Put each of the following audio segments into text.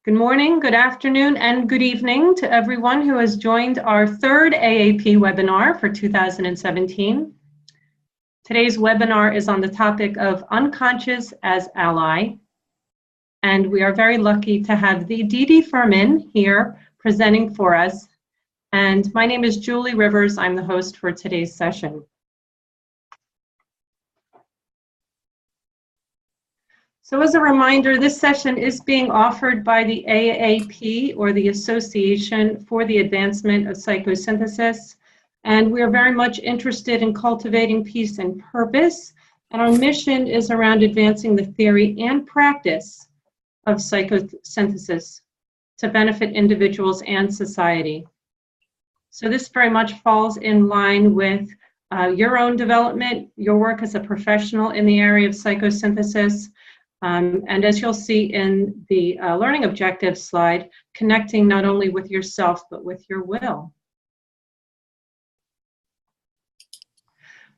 Good morning, good afternoon, and good evening to everyone who has joined our third AAP webinar for 2017. Today's webinar is on the topic of unconscious as ally, and we are very lucky to have the Dee Furman here presenting for us. And my name is Julie Rivers. I'm the host for today's session. So as a reminder, this session is being offered by the AAP, or the Association for the Advancement of Psychosynthesis, and we are very much interested in cultivating peace and purpose, and our mission is around advancing the theory and practice of psychosynthesis to benefit individuals and society. So this very much falls in line with your own development, your work as a professional in the area of psychosynthesis, and as you'll see in the learning objectives slide, connecting not only with yourself, but with your will.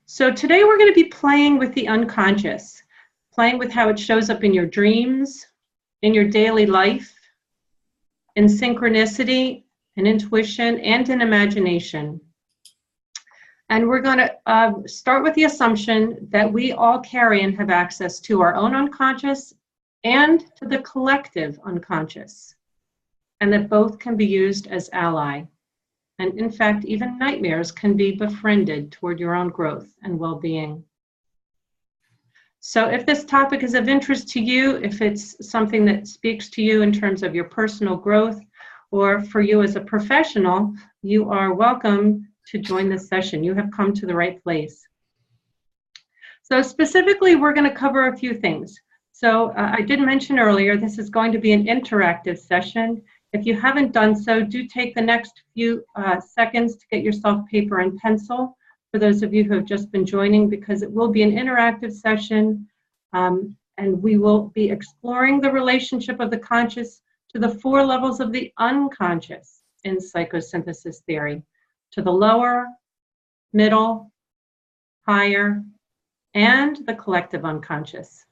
So today we're going to be playing with the unconscious, playing with how it shows up in your dreams, in your daily life, in synchronicity, in intuition, and in imagination. And we're going to start with the assumption that we all carry and have access to our own unconscious and to the collective unconscious, and that both can be used as ally. And in fact, even nightmares can be befriended toward your own growth and well-being. So if this topic is of interest to you, if it's something that speaks to you in terms of your personal growth, or for you as a professional, you are welcome to join this session. You have come to the right place. So specifically, we're going to cover a few things. So I did mention earlier, this is going to be an interactive session. If you haven't done so, do take the next few seconds to get yourself paper and pencil, for those of you who have just been joining, because it will be an interactive session, and we will be exploring the relationship of the conscious to the 4 levels of the unconscious in psychosynthesis theory, to the lower, middle, higher, and the collective unconscious.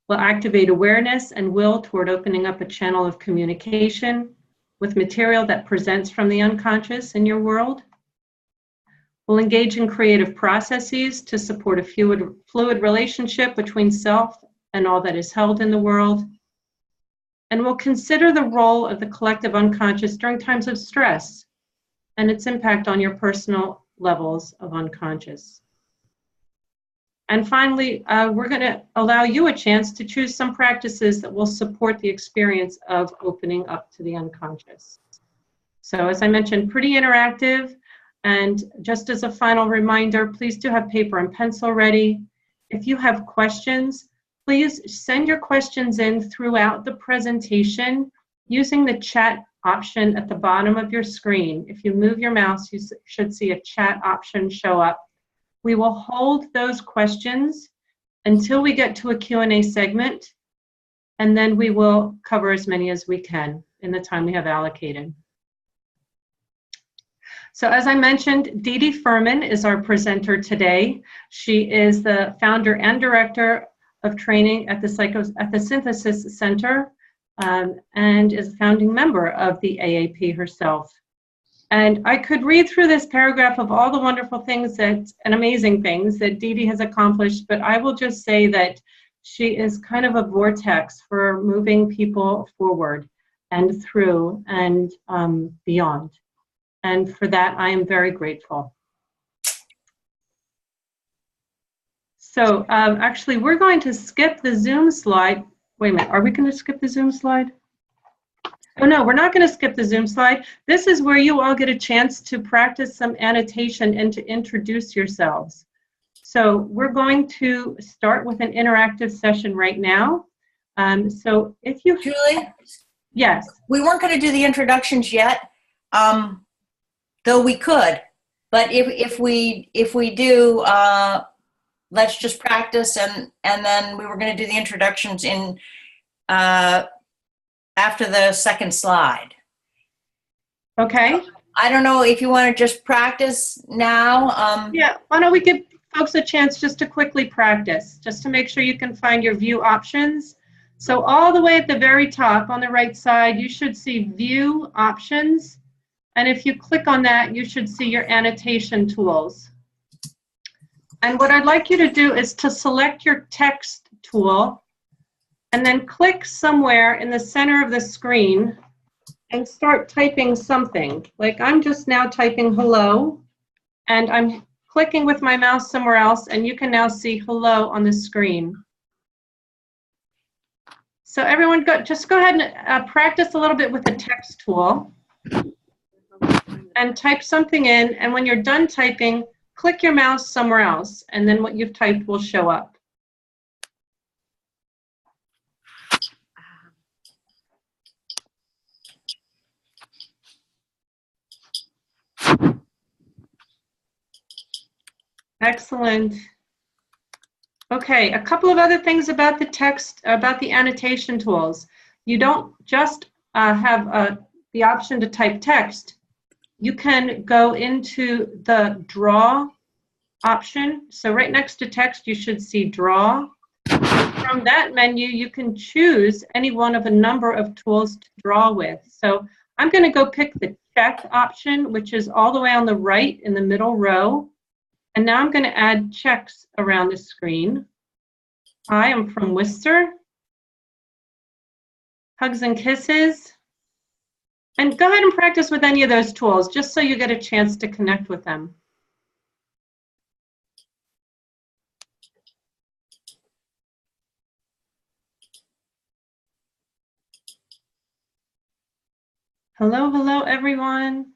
We'll activate awareness and will toward opening up a channel of communication with material that presents from the unconscious in your world. We'll engage in creative processes to support a fluid relationship between self and all that is held in the world. And we'll consider the role of the collective unconscious during times of stress and its impact on your personal levels of unconscious. And finally, we're going to allow you a chance to choose some practices that will support the experience of opening up to the unconscious. So as I mentioned, pretty interactive. And just as a final reminder, please do have paper and pencil ready. If you have questions, please send your questions in throughout the presentation using the chat option at the bottom of your screen. If you move your mouse, you should see a chat option show up. We will hold those questions until we get to a Q&A segment, and then we will cover as many as we can in the time we have allocated. So as I mentioned, Dee Furman is our presenter today. She is the founder and director of training at the Synthesis Center, and is a founding member of the AAP herself. And I could read through this paragraph of all the wonderful things and amazing things that Dee has accomplished, but I will just say that she is kind of a vortex for moving people forward and through and beyond. And for that, I am very grateful. So actually, we're going to skip the Zoom slide. Wait a minute, are we going to skip the Zoom slide? Oh no, we're not going to skip the Zoom slide. This is where you all get a chance to practice some annotation and to introduce yourselves. So we're going to start with an interactive session right now. So if you... Julie? Yes. We weren't going to do the introductions yet, though we could. But if we do, let's just practice, and then we were going to do the introductions in after the second slide. Okay. I don't know if you want to just practice now. Yeah, why don't we give folks a chance just to quickly practice, just to make sure you can find your view options So all the way at the very top on the right side, you should see View Options. And if you click on that, you should see your annotation tools. And what I'd like you to do is to select your text tool and then click somewhere in the center of the screen and start typing something. Like I'm just now typing hello, and I'm clicking with my mouse somewhere else, and you can now see hello on the screen. So everyone, just go ahead and practice a little bit with the text tool and type something in, and when you're done typing, click your mouse somewhere else, and then what you've typed will show up. Excellent. Okay, a couple of other things about the text, about the annotation tools. You don't just have the option to type text. You can go into the draw option. So right next to text, you should see draw. From that menu, you can choose any one of a number of tools to draw with. So I'm going to go pick the check option, which is all the way on the right in the middle row. And now I'm going to add checks around the screen. Hi, I'm from Worcester. Hugs and kisses. And go ahead and practice with any of those tools, just so you get a chance to connect with them. Hello, hello, everyone.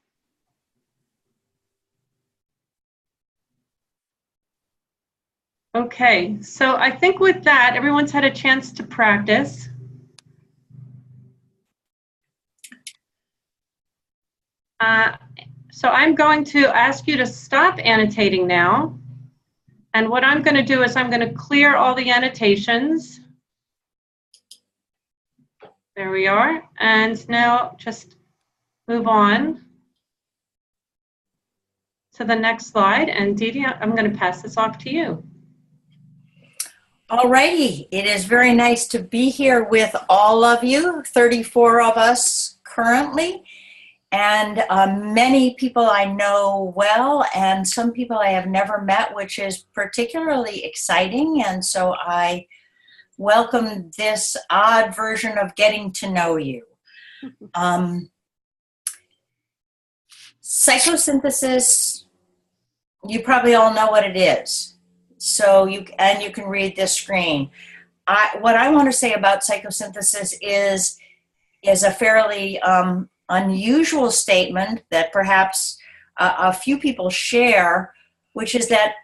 Okay, so I think with that, everyone's had a chance to practice. So I'm going to ask you to stop annotating now. And what I'm going to do is I'm going to clear all the annotations. There we are. And now just move on to the next slide. And Dee Dee, I'm going to pass this off to you. All righty. It is very nice to be here with all of you, 34 of us currently, and many people I know well, and some people I have never met, which is particularly exciting. And so I welcome this odd version of getting to know you. Psychosynthesis, you probably all know what it is. So you can read this screen. What I want to say about psychosynthesis is a fairly unusual statement that perhaps a few people share, which is that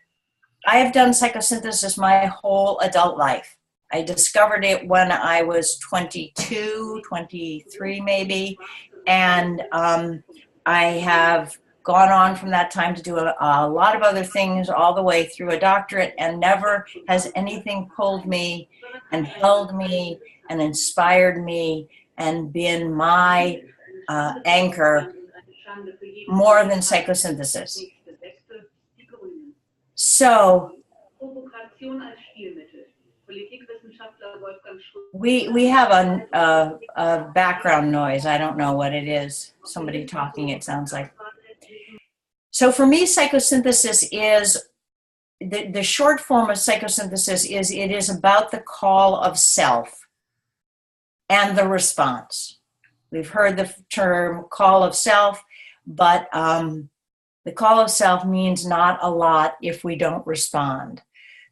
I have done psychosynthesis my whole adult life. I discovered it when I was 22, 23 maybe, and I have gone on from that time to do a lot of other things all the way through a doctorate, and never has anything pulled me and held me and inspired me and been my anchor more than psychosynthesis. So we have a background noise. I don't know what it is. Somebody talking, it sounds like. So for me, psychosynthesis is, the short form of psychosynthesis is, it is about the call of self and the response. We've heard the term call of self, but the call of self means not a lot if we don't respond.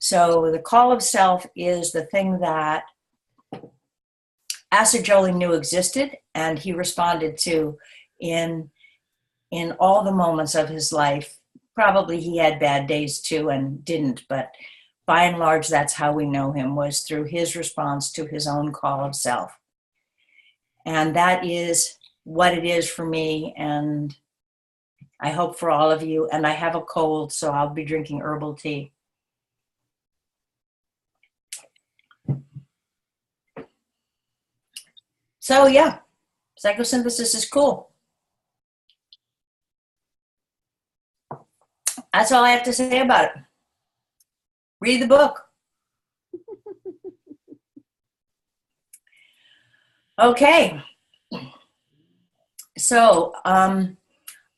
So the call of self is the thing that Asadjoli knew existed, and he responded to in all the moments of his life. Probably he had bad days too and didn't, but by and large, that's how we know him, was through his response to his own call of self. And that is what it is for me, and I hope for all of you. And I have a cold, so I'll be drinking herbal tea. So yeah, psychosynthesis is cool. That's all I have to say about it. Read the book. Okay. So,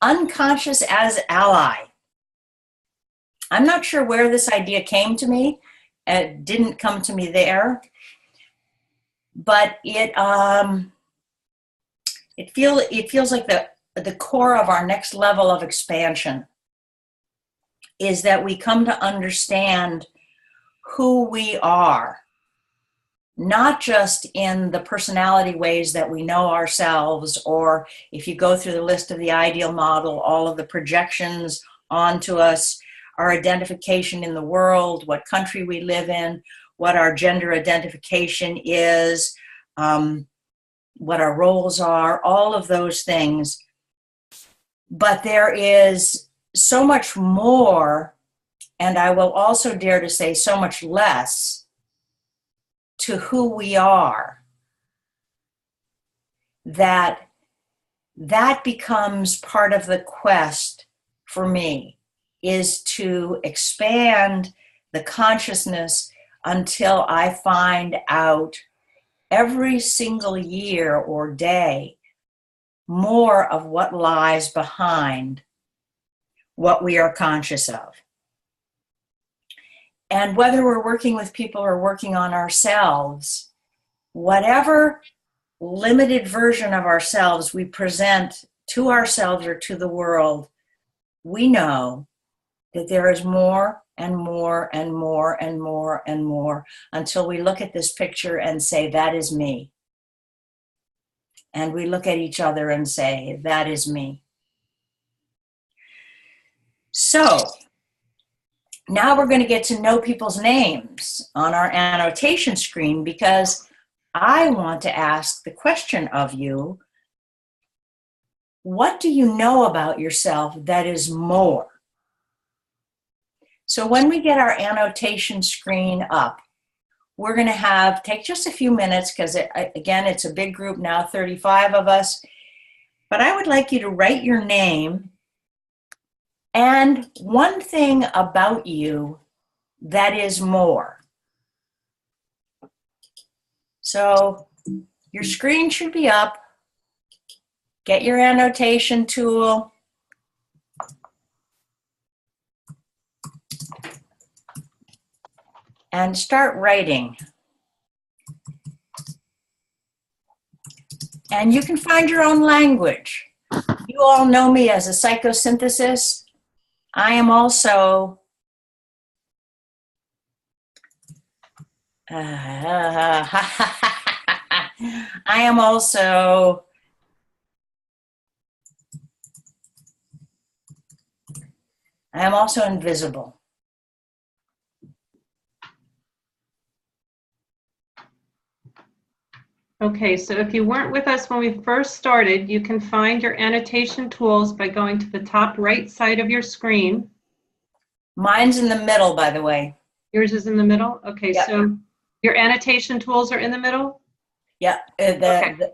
unconscious as ally. I'm not sure where this idea came to me. It didn't come to me there, but it feels like the core of our next level of expansion is that we come to understand who we are, not just in the personality ways that we know ourselves, or if you go through the list of the ideal model, all of the projections onto us, our identification in the world, what country we live in, what our gender identification is, what our roles are, all of those things. But there is so much more, and I will also dare to say so much less, to who we are, that becomes part of the quest for me, is to expand the consciousness until I find out every single year or day more of what lies behind what we are conscious of. And whether we're working with people or working on ourselves, whatever limited version of ourselves we present to ourselves or to the world, we know that there is more and more and more and more and more until we look at this picture and say, that is me. And we look at each other and say, that is me. So, now we're going to get to know people's names on our annotation screen, because I want to ask the question of you, what do you know about yourself that is more? So when we get our annotation screen up, we're going to take just a few minutes, because again, it's a big group now, 35 of us, but I would like you to write your name and one thing about you that is more. So your screen should be up. Get your annotation tool. And start writing. And you can find your own language. You all know me as a psychosynthesis. I am also invisible. Okay, so if you weren't with us when we first started, you can find your annotation tools by going to the top right side of your screen. Mine's in the middle, by the way. Yours is in the middle? Okay, yep. So your annotation tools are in the middle? Yeah, the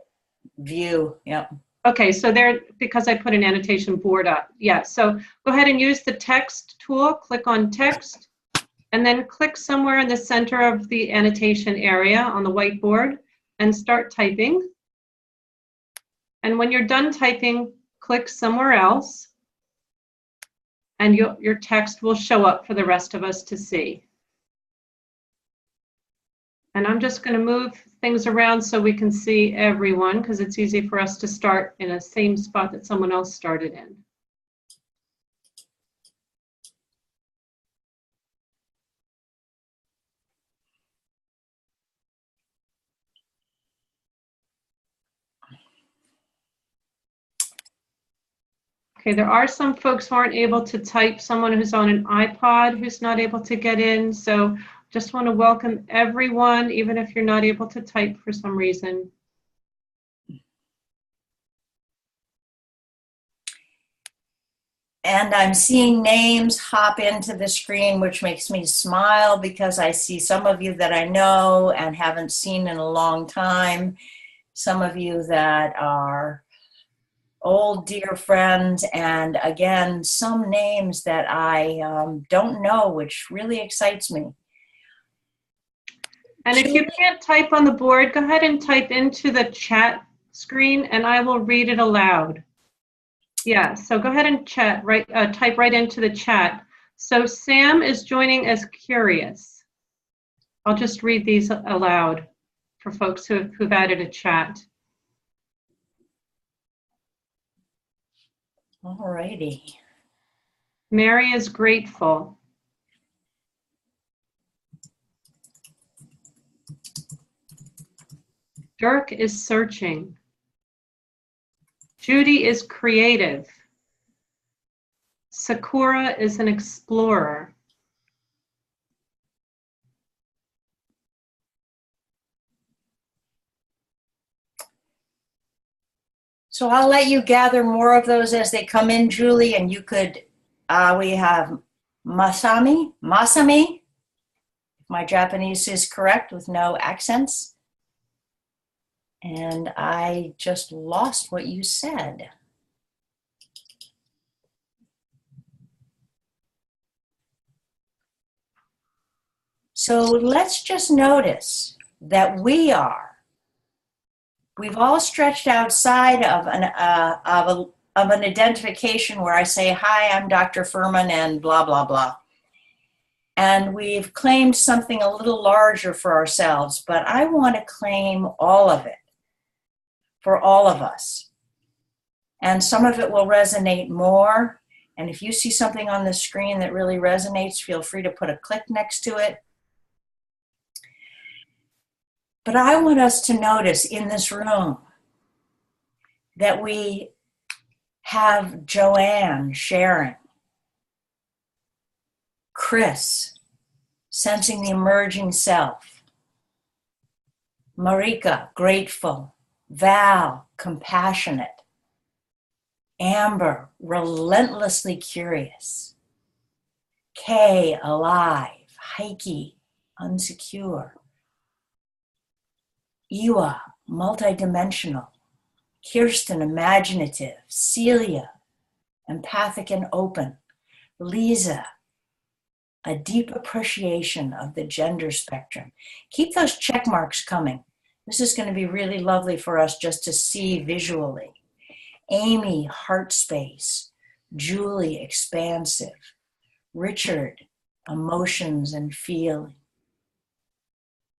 view, yeah. Okay, so there, because I put an annotation board up. Yeah, so go ahead and use the text tool, click on text, and then click somewhere in the center of the annotation area on the whiteboard and start typing. And when you're done typing, click somewhere else, and your text will show up for the rest of us to see. And I'm just going to move things around so we can see everyone, because it's easy for us to start in the same spot that someone else started in. Okay, there are some folks who aren't able to type, someone who's on an iPod who's not able to get in. So just want to welcome everyone, even if you're not able to type for some reason. And I'm seeing names hop into the screen, which makes me smile, because I see some of you that I know and haven't seen in a long time. Some of you that are old dear friends, and again, some names that I don't know, which really excites me. And if you can't type on the board, go ahead and type into the chat screen and I will read it aloud. Yeah, so go ahead and type right into the chat. So Sam is joining as curious. I'll just read these aloud for folks who've added a chat. All righty. Mary is grateful. Dirk is searching. Judy is creative. Sakura is an explorer. So I'll let you gather more of those as they come in, Julie, and you could, we have Masami, if my Japanese is correct with no accents. And I just lost what you said. So let's just notice that we've all stretched outside of an identification where I say, hi, I'm Dr. Furman and blah, blah, blah. And we've claimed something a little larger for ourselves, but I want to claim all of it for all of us. And some of it will resonate more. And if you see something on the screen that really resonates, feel free to put a click next to it. But I want us to notice in this room that we have Joanne sharing, Chris sensing the emerging self, Marika grateful, Val compassionate, Amber relentlessly curious, Kay alive, Heike unsecure, Iwa, multidimensional, Kirsten, imaginative, Celia, empathic and open, Lisa, a deep appreciation of the gender spectrum. Keep those check marks coming. This is going to be really lovely for us just to see visually. Amy, heart space, Julie, expansive, Richard, emotions and feeling,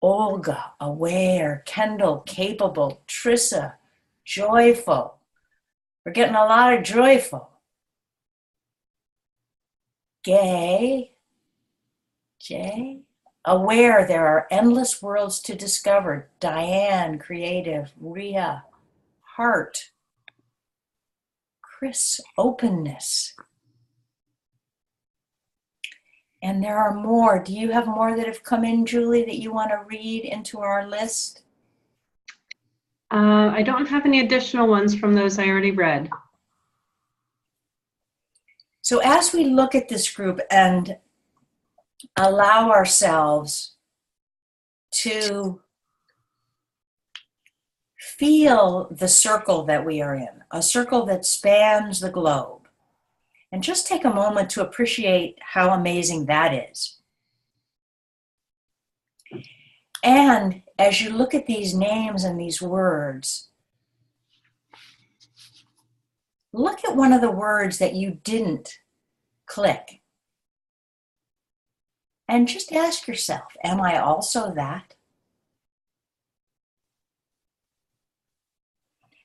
Olga, aware, Kendall, capable, Trissa, joyful. We're getting a lot of joyful. Gay, Jay, aware there are endless worlds to discover. Diane, creative, Ria, heart. Chris, openness. And there are more. Do you have more that have come in, Julie, that you want to read into our list? I don't have any additional ones from those I already read. So as we look at this group and allow ourselves to feel the circle that we are in, a circle that spans the globe, and just take a moment to appreciate how amazing that is. And as you look at these names and these words, look at one of the words that you didn't click. And just ask yourself, am I also that?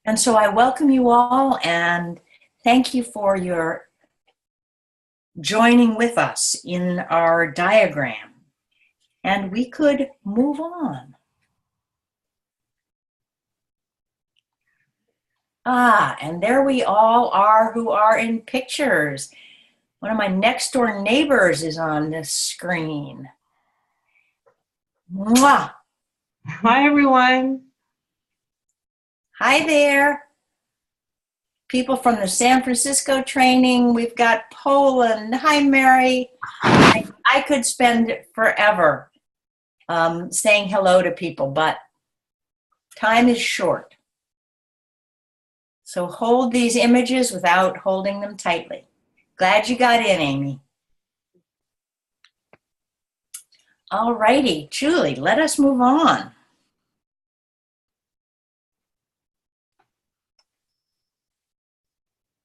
And so I welcome you all and thank you for your joining with us in our diagram. And we could move on. And there we all are who are in pictures. One of my next door neighbors is on this screen. Mwah! Hi, everyone. Hi there. People from the San Francisco training. We've got Poland. Hi, Mary. I could spend forever saying hello to people, but time is short. So hold these images without holding them tightly. Glad you got in, Amy. All righty, Julie, let us move on.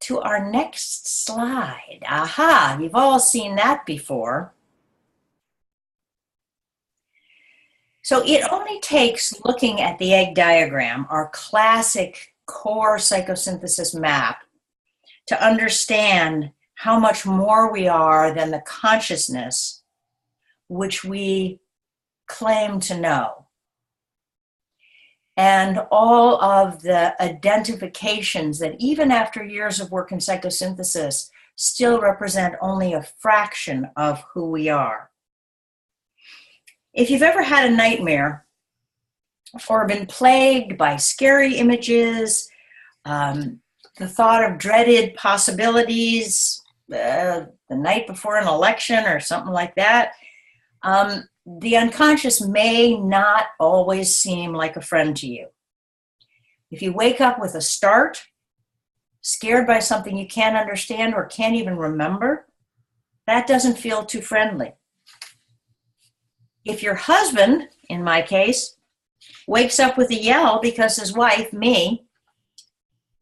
To our next slide. Aha, you've all seen that before. So it only takes looking at the egg diagram, our classic core psychosynthesis map, to understand how much more we are than the consciousness which we claim to know. And all of the identifications that even after years of work in psychosynthesis still represent only a fraction of who we are. If you've ever had a nightmare or been plagued by scary images, the thought of dreaded possibilities, the night before an election or something like that, the unconscious may not always seem like a friend to you. If you wake up with a start, scared by something you can't understand or can't even remember, that doesn't feel too friendly. If your husband, in my case, wakes up with a yell because his wife, me,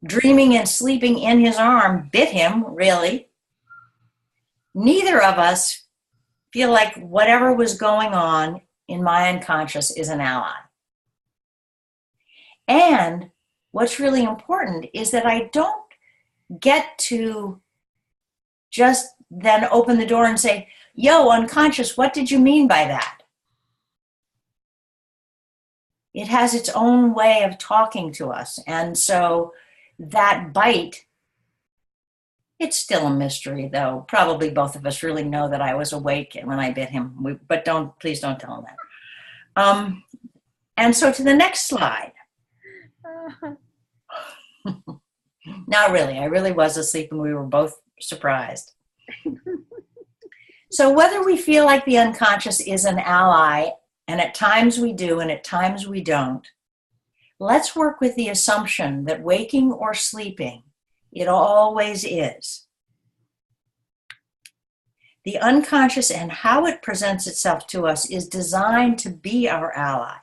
dreaming and sleeping in his arm, bit him, really, neither of us feel like whatever was going on in my unconscious is an ally. And what's really important is that I don't get to just then open the door and say, yo, unconscious, what did you mean by that? It has its own way of talking to us. And so that bite, it's still a mystery, though. Probably both of us really know that I was awake when I bit him, but please don't tell him that. And so to the next slide. Not really. I really was asleep and we were both surprised. So whether we feel like the unconscious is an ally, and at times we do and at times we don't, let's work with the assumption that waking or sleeping, it always is. The unconscious and how it presents itself to us is designed to be our ally.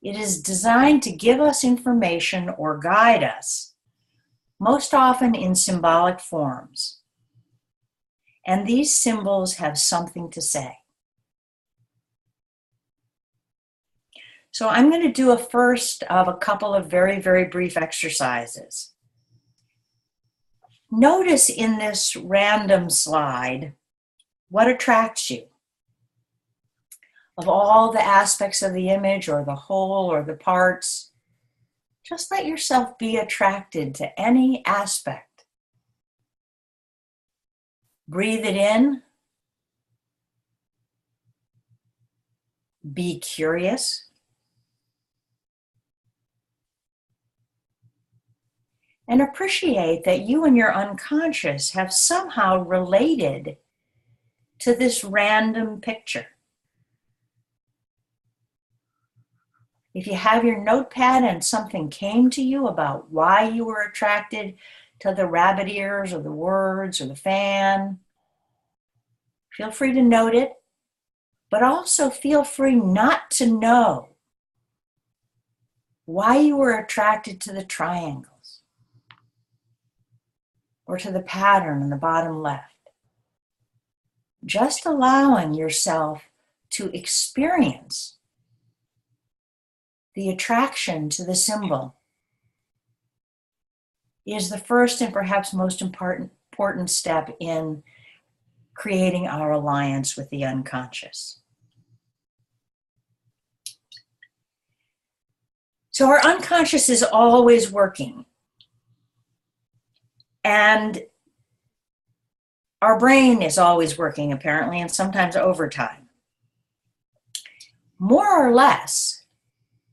It is designed to give us information or guide us, most often in symbolic forms. And these symbols have something to say. So I'm going to do a first of a couple of very, very brief exercises. Notice in this random slide what attracts you. Of all the aspects of the image or the whole or the parts, just let yourself be attracted to any aspect. Breathe it in. Be curious. And appreciate that you and your unconscious have somehow related to this random picture. If you have your notepad and something came to you about why you were attracted to the rabbit ears or the words or the fan, feel free to note it, but also feel free not to know why you were attracted to the triangles or to the pattern in the bottom left. Just allowing yourself to experience the attraction to the symbol is the first and perhaps most important step in creating our alliance with the unconscious. So our unconscious is always working. And our brain is always working, apparently, and sometimes overtime. More or less,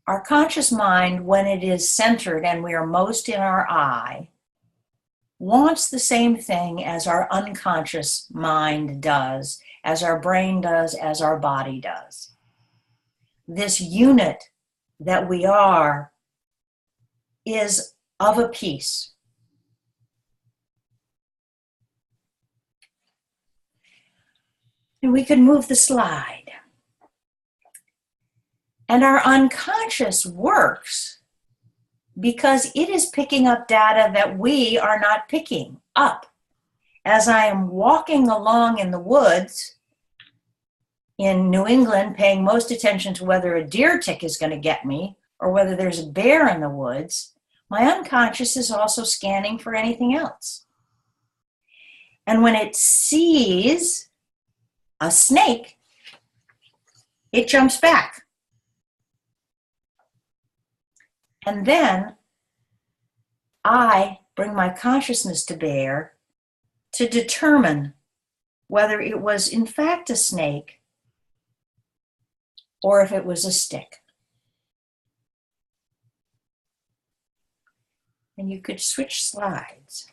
our conscious mind, when it is centered and we are most in our I, wants the same thing as our unconscious mind does, as our brain does, as our body does. This unit that we are is of a piece. And we could move the slide. And our unconscious works because it is picking up data that we are not picking up. As I am walking along in the woods in New England, paying most attention to whether a deer tick is going to get me or whether there's a bear in the woods, my unconscious is also scanning for anything else. And when it sees a snake, it jumps back. And then I bring my consciousness to bear to determine whether it was in fact a snake or if it was a stick. And you could switch slides.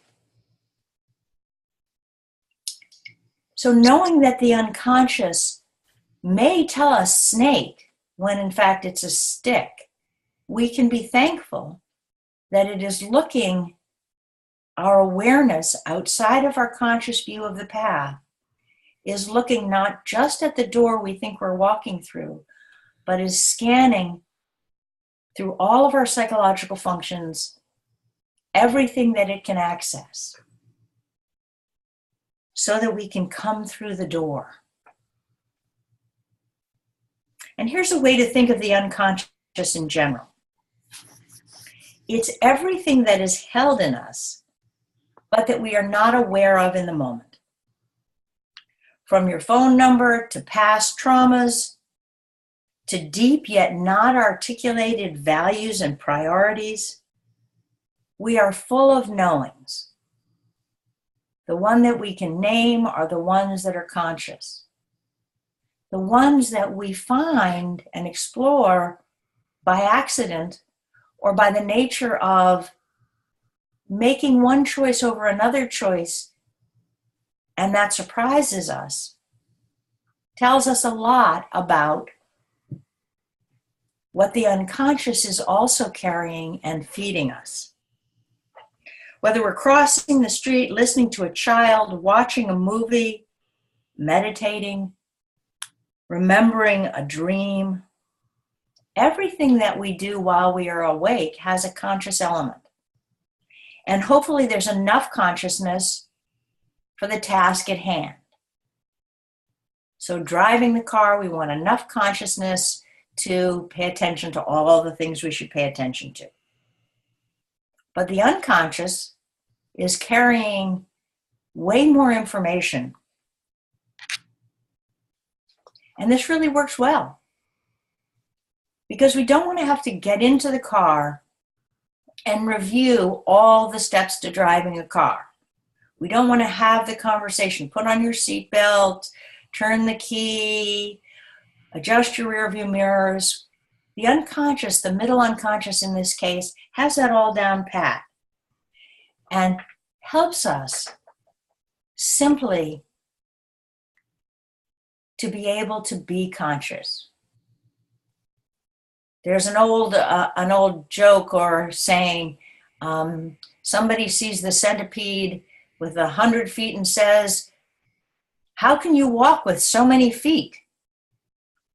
So knowing that the unconscious may tell us snake when in fact it's a stick, we can be thankful that it is looking our awareness outside of our conscious view of the path is looking not just at the door we think we're walking through, but is scanning through all of our psychological functions, everything that it can access, so that we can come through the door. And here's a way to think of the unconscious in general. It's everything that is held in us, but that we are not aware of in the moment. From your phone number to past traumas, to deep yet not articulated values and priorities, we are full of knowings. The one that we can name are the ones that are conscious. The ones that we find and explore by accident or by the nature of making one choice over another choice, and that surprises us, tells us a lot about what the unconscious is also carrying and feeding us. Whether we're crossing the street, listening to a child, watching a movie, meditating, remembering a dream, everything that we do while we are awake has a conscious element. And hopefully there's enough consciousness for the task at hand. So driving the car, we want enough consciousness to pay attention to all the things we should pay attention to. But the unconscious is carrying way more information. And this really works well, because we don't want to have to get into the car and review all the steps to driving a car. We don't want to have the conversation, put on your seatbelt, turn the key, adjust your rear view mirrors. The unconscious, the middle unconscious in this case, has that all down pat and helps us simply to be able to be conscious. There's an old joke or saying, somebody sees the centipede with 100 feet and says, "How can you walk with so many feet?"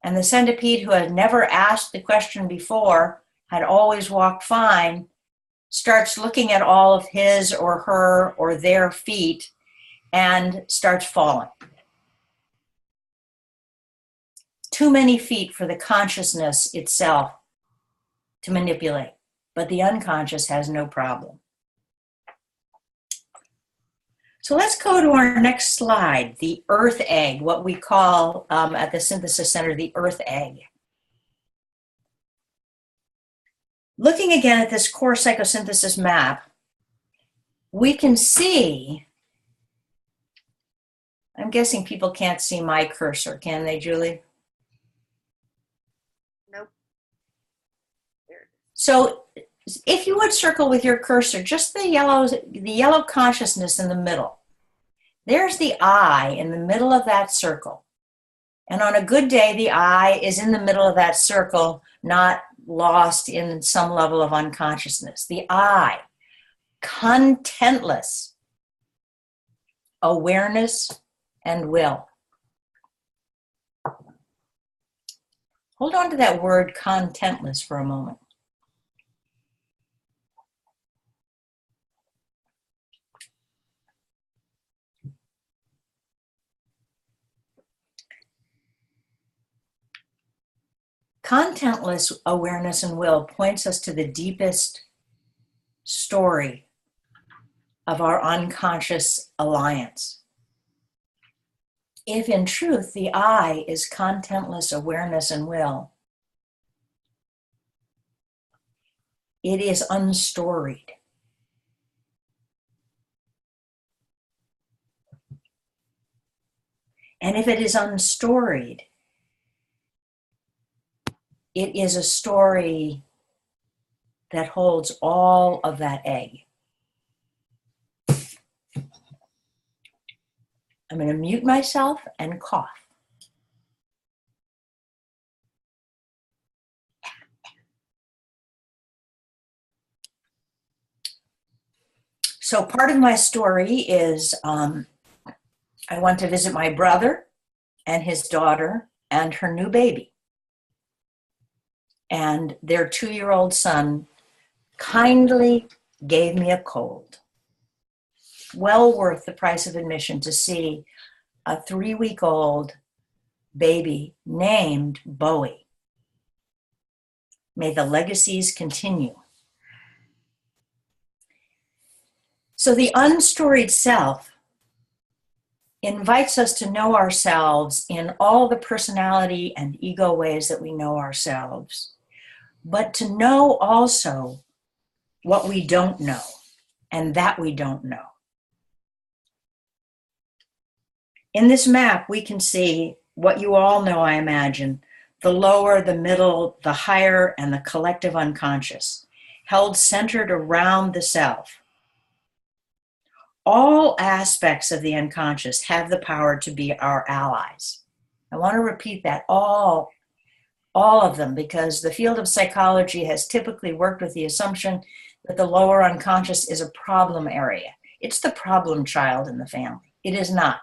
And the centipede, who had never asked the question before, had always walked fine, starts looking at all of his or her or their feet and starts falling. Too many feet for the consciousness itself to manipulate, but the unconscious has no problem. So let's go to our next slide, the earth egg, what we call at the Synthesis Center, the earth egg. Looking again at this core psychosynthesis map, we can see, I'm guessing people can't see my cursor, can they, Julie? Nope. So if you would circle with your cursor, just the yellow consciousness in the middle. There's the I in the middle of that circle. And on a good day, the I is in the middle of that circle, not lost in some level of unconsciousness. The I, contentless, awareness and will. Hold on to that word contentless for a moment. Contentless awareness and will points us to the deepest story of our unconscious alliance. If in truth the I is contentless awareness and will, it is unstoried. And if it is unstoried, it is a story that holds all of that egg. I'm going to mute myself and cough. So part of my story is I went to visit my brother and his daughter and her new baby. And their 2-year-old son kindly gave me a cold. Well worth the price of admission to see a 3-week-old baby named Bowie. May the legacies continue. So the unstoried self invites us to know ourselves in all the personality and ego ways that we know ourselves, but to know also what we don't know and that we don't know. In this map, we can see what you all know, I imagine, the lower, the middle, the higher, and the collective unconscious, held centered around the self. All aspects of the unconscious have the power to be our allies. I want to repeat that, all of them, because the field of psychology has typically worked with the assumption that the lower unconscious is a problem area. It's the problem child in the family. It is not.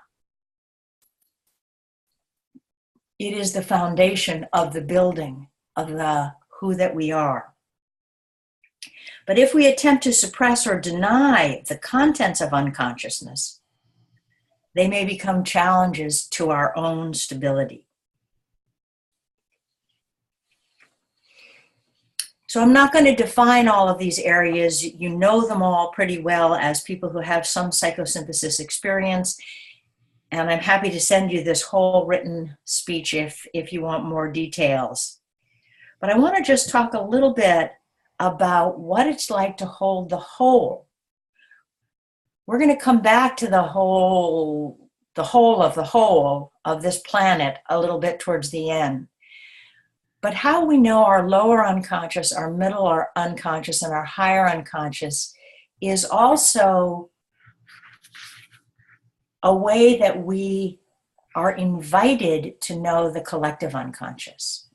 It is the foundation of the building of the who that we are. But if we attempt to suppress or deny the contents of unconsciousness, they may become challenges to our own stability. So I'm not going to define all of these areas. You know them all pretty well as people who have some psychosynthesis experience. And I'm happy to send you this whole written speech if you want more details. But I want to just talk a little bit about what it's like to hold the whole. We're going to come back to the whole of this planet a little bit towards the end. But how we know our lower unconscious, our middle unconscious, and our higher unconscious is also a way that we are invited to know the collective unconscious,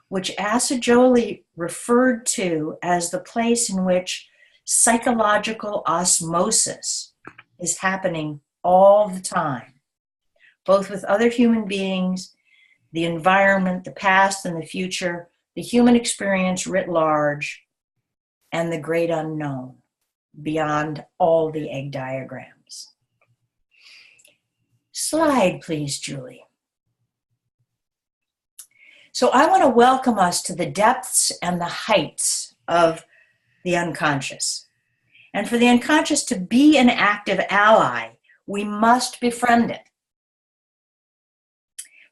which Asa Jolie referred to as the place in which psychological osmosis is happening all the time, both with other human beings, the environment, the past and the future, the human experience writ large, and the great unknown beyond all the egg diagrams. Slide, please, Julie. So I want to welcome us to the depths and the heights of the unconscious. And for the unconscious to be an active ally, we must befriend it.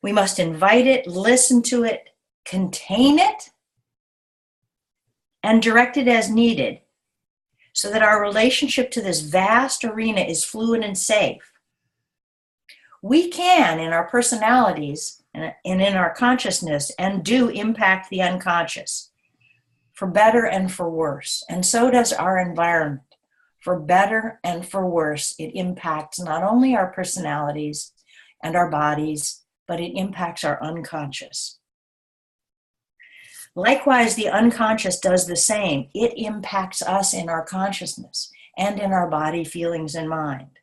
We must invite it, listen to it, contain it, and direct it as needed so that our relationship to this vast arena is fluid and safe. We can, in our personalities and in our consciousness, and do impact the unconscious for better and for worse. And so does our environment. For better and for worse, it impacts not only our personalities and our bodies, but it impacts our unconscious. Likewise, the unconscious does the same. It impacts us in our consciousness and in our body, feelings, and mind.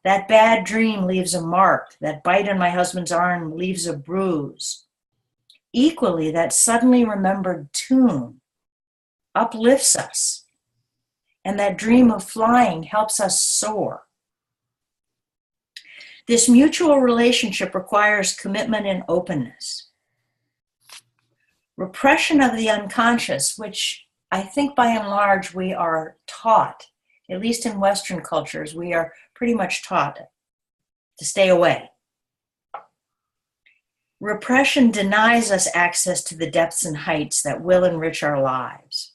That bad dream leaves a mark. That bite on my husband's arm leaves a bruise. equally, that suddenly remembered tune uplifts us, and that dream of flying helps us soar. This mutual relationship requires commitment and openness. Repression of the unconscious, which I think by and large we are taught, at least in Western cultures, we are pretty much taught to stay away. Repression denies us access to the depths and heights that will enrich our lives.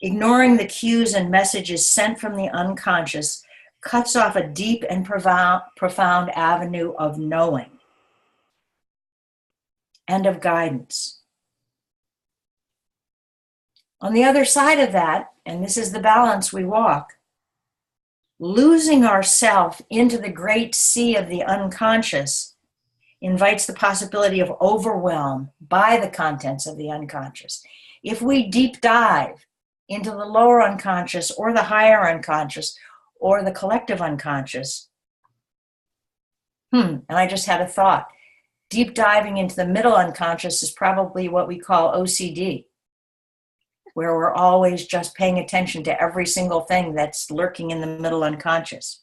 Ignoring the cues and messages sent from the unconscious cuts off a deep and profound avenue of knowing and of guidance. On the other side of that, and this is the balance we walk, losing ourself into the great sea of the unconscious invites the possibility of overwhelm by the contents of the unconscious. If we deep dive into the lower unconscious or the higher unconscious or the collective unconscious, and I just had a thought. Deep diving into the middle unconscious is probably what we call OCD, where we're always just paying attention to every single thing that's lurking in the middle unconscious.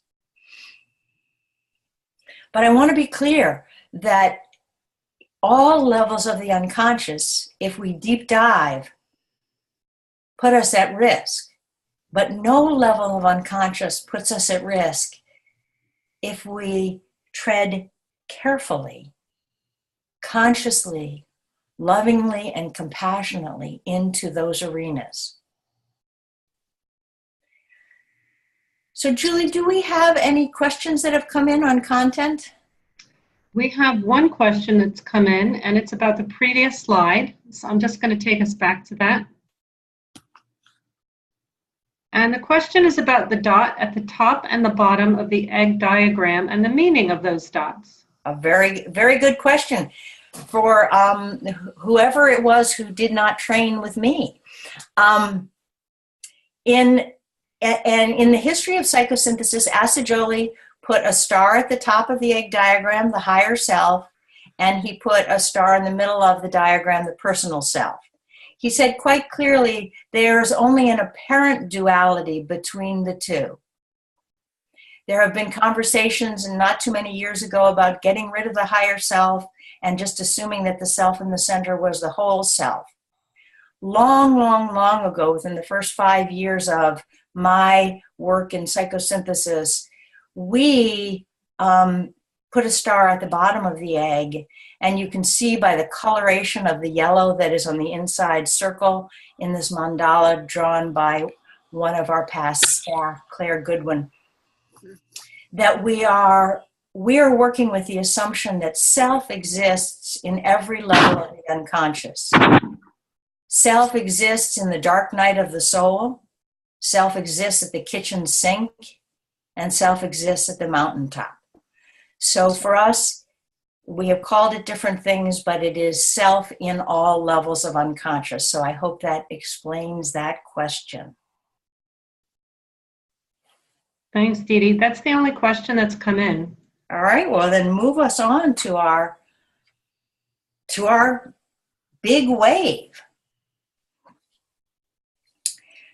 But I want to be clear that all levels of the unconscious, if we deep dive, put us at risk. But no level of unconscious puts us at risk if we tread carefully, consciously, lovingly, and compassionately into those arenas. So, Julie, do we have any questions that have come in on content? We have one question that's come in, and it's about the previous slide. So I'm just going to take us back to that. And the question is about the dot at the top and the bottom of the egg diagram and the meaning of those dots. A very, very good question for whoever it was who did not train with me. In the history of psychosynthesis, Assagioli put a star at the top of the egg diagram, the higher self, and he put a star in the middle of the diagram, the personal self. He said quite clearly there's only an apparent duality between the two. There have been conversations not too many years ago about getting rid of the higher self and just assuming that the self in the center was the whole self. Long, long, long ago, within the first 5 years of my work in psychosynthesis, we put a star at the bottom of the egg, and you can see by the coloration of the yellow that is on the inside circle in this mandala drawn by one of our past staff, Claire Goodwin, that we are working with the assumption that self exists in every level of the unconscious. Self exists in the dark night of the soul, self exists at the kitchen sink, and self exists at the mountaintop. So for us, we have called it different things, but it is self in all levels of unconscious. So I hope that explains that question. Thanks, Dee Dee. That's the only question that's come in. All right, well then move us on to our big wave.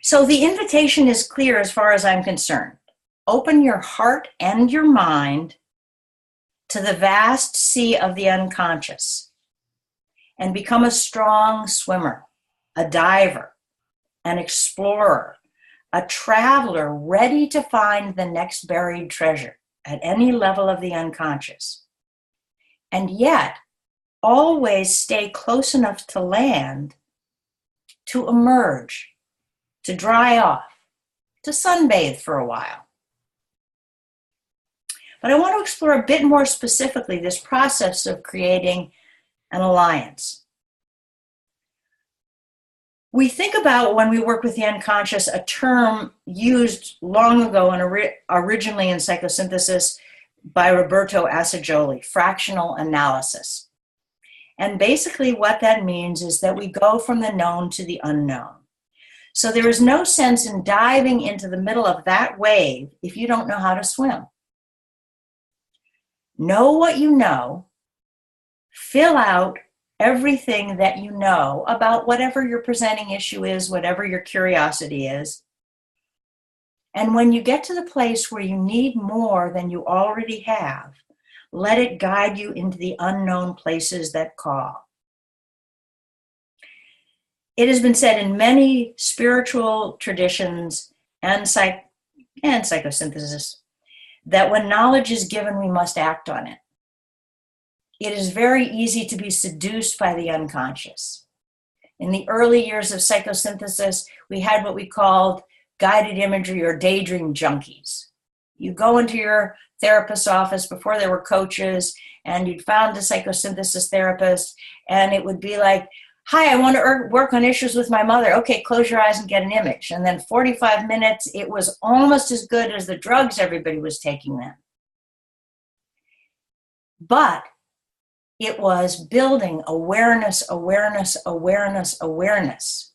So the invitation is clear as far as I'm concerned. Open your heart and your mind to the vast sea of the unconscious and become a strong swimmer, a diver, an explorer, a traveler ready to find the next buried treasure at any level of the unconscious. And yet, always stay close enough to land to emerge, to dry off, to sunbathe for a while. But I want to explore a bit more specifically this process of creating an alliance. We think about, when we work with the unconscious, a term used long ago and originally in psychosynthesis by Roberto Assagioli, fractional analysis. And basically what that means is that we go from the known to the unknown. So there is no sense in diving into the middle of that wave if you don't know how to swim. Know what you know, fill out everything that you know about whatever your presenting issue is, whatever your curiosity is. And when you get to the place where you need more than you already have, let it guide you into the unknown places that call. It has been said in many spiritual traditions and psychosynthesis that when knowledge is given, we must act on it. It is very easy to be seduced by the unconscious. In the early years of psychosynthesis, we had what we called guided imagery or daydream junkies. You go into your therapist's office before there were coaches, and you'd found a psychosynthesis therapist, and it would be like, hi, I want to work on issues with my mother. Okay, close your eyes and get an image. And then 45 minutes, it was almost as good as the drugs everybody was taking then. But it was building awareness, awareness, awareness, awareness.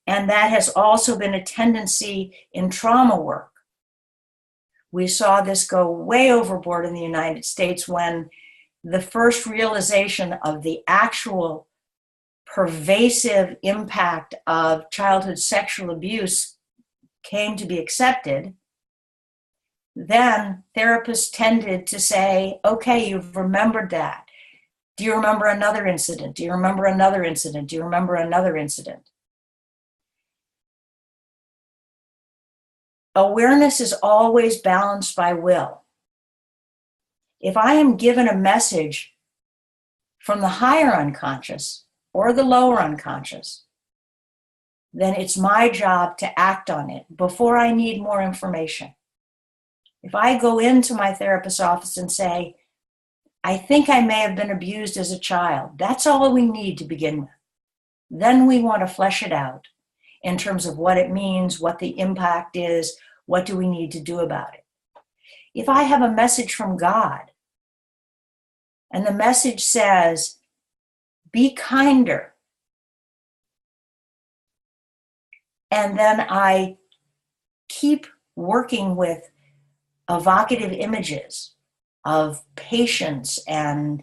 And that has also been a tendency in trauma work. We saw this go way overboard in the United States when the first realization of the actual pervasive impact of childhood sexual abuse came to be accepted. Then therapists tended to say, okay, you've remembered that. Do you remember another incident? Do you remember another incident? Do you remember another incident? Awareness is always balanced by will. If I am given a message from the higher unconscious or the lower unconscious, then it's my job to act on it before I need more information. If I go into my therapist's office and say, I think I may have been abused as a child, that's all we need to begin with. Then we want to flesh it out in terms of what it means, what the impact is, what do we need to do about it. If I have a message from God, and the message says, be kinder, and then I keep working with evocative images of patience and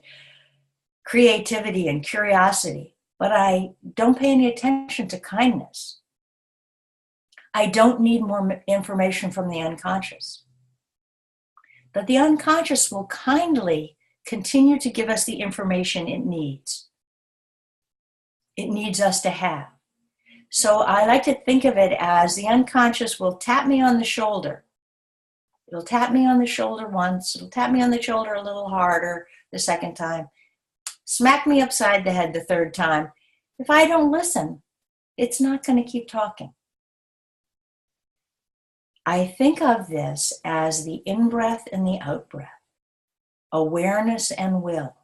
creativity and curiosity, but I don't pay any attention to kindness, I don't need more information from the unconscious. But the unconscious will kindly continue to give us the information it needs. It needs us to have. So I like to think of it as the unconscious will tap me on the shoulder. It'll tap me on the shoulder once. It'll tap me on the shoulder a little harder the second time. Smack me upside the head the third time. If I don't listen, it's not going to keep talking. I think of this as the in-breath and the out-breath, awareness and will.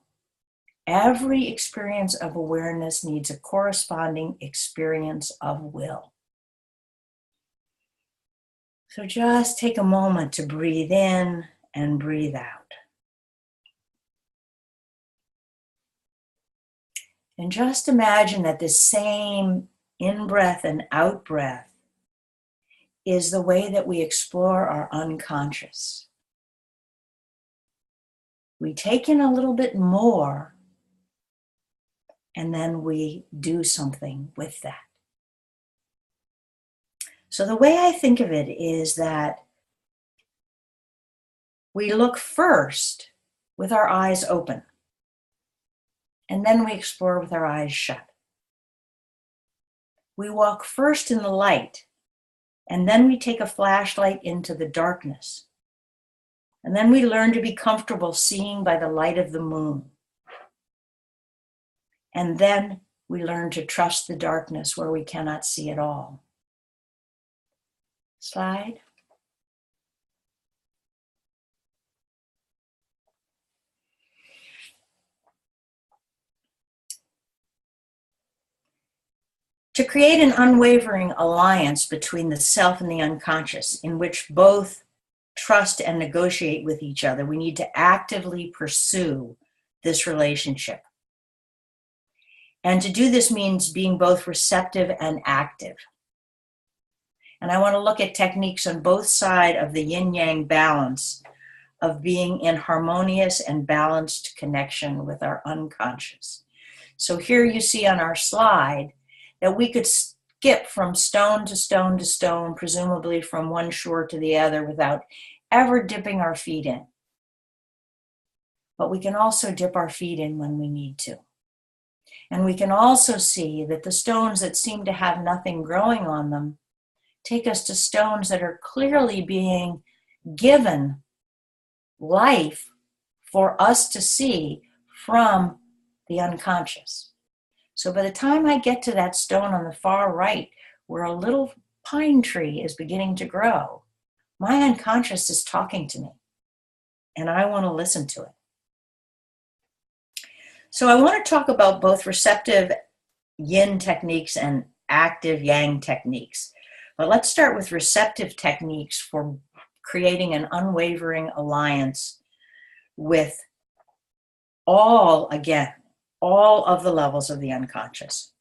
Every experience of awareness needs a corresponding experience of will. So just take a moment to breathe in and breathe out. And just imagine that this same in-breath and out-breath is the way that we explore our unconscious. We take in a little bit more, and then we do something with that. So the way I think of it is that we look first with our eyes open, and then we explore with our eyes shut. We walk first in the light, and then we take a flashlight into the darkness. And then we learn to be comfortable seeing by the light of the moon. And then we learn to trust the darkness where we cannot see at all. Slide. To create an unwavering alliance between the self and the unconscious, in which both trust and negotiate with each other, we need to actively pursue this relationship. And to do this means being both receptive and active. And I want to look at techniques on both sides of the yin-yang balance of being in harmonious and balanced connection with our unconscious. So here you see on our slide that we could skip from stone to stone to stone, presumably from one shore to the other without ever dipping our feet in. But we can also dip our feet in when we need to. And we can also see that the stones that seem to have nothing growing on them take us to stones that are clearly being given life for us to see from the unconscious. So by the time I get to that stone on the far right, where a little pine tree is beginning to grow, my unconscious is talking to me, and I want to listen to it. So I want to talk about both receptive yin techniques and active yang techniques. But let's start with receptive techniques for creating an unwavering alliance with all of the levels of the unconscious.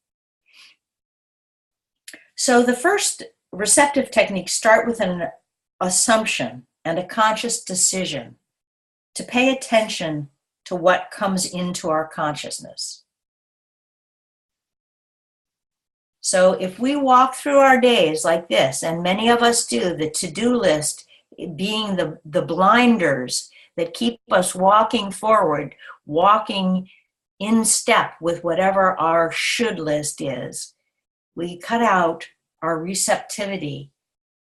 So the first receptive techniques start with an assumption and a conscious decision to pay attention to what comes into our consciousness. So if we walk through our days like this, and many of us do, the to-do list being the blinders that keep us walking forward, walking in step with whatever our should list is, we cut out our receptivity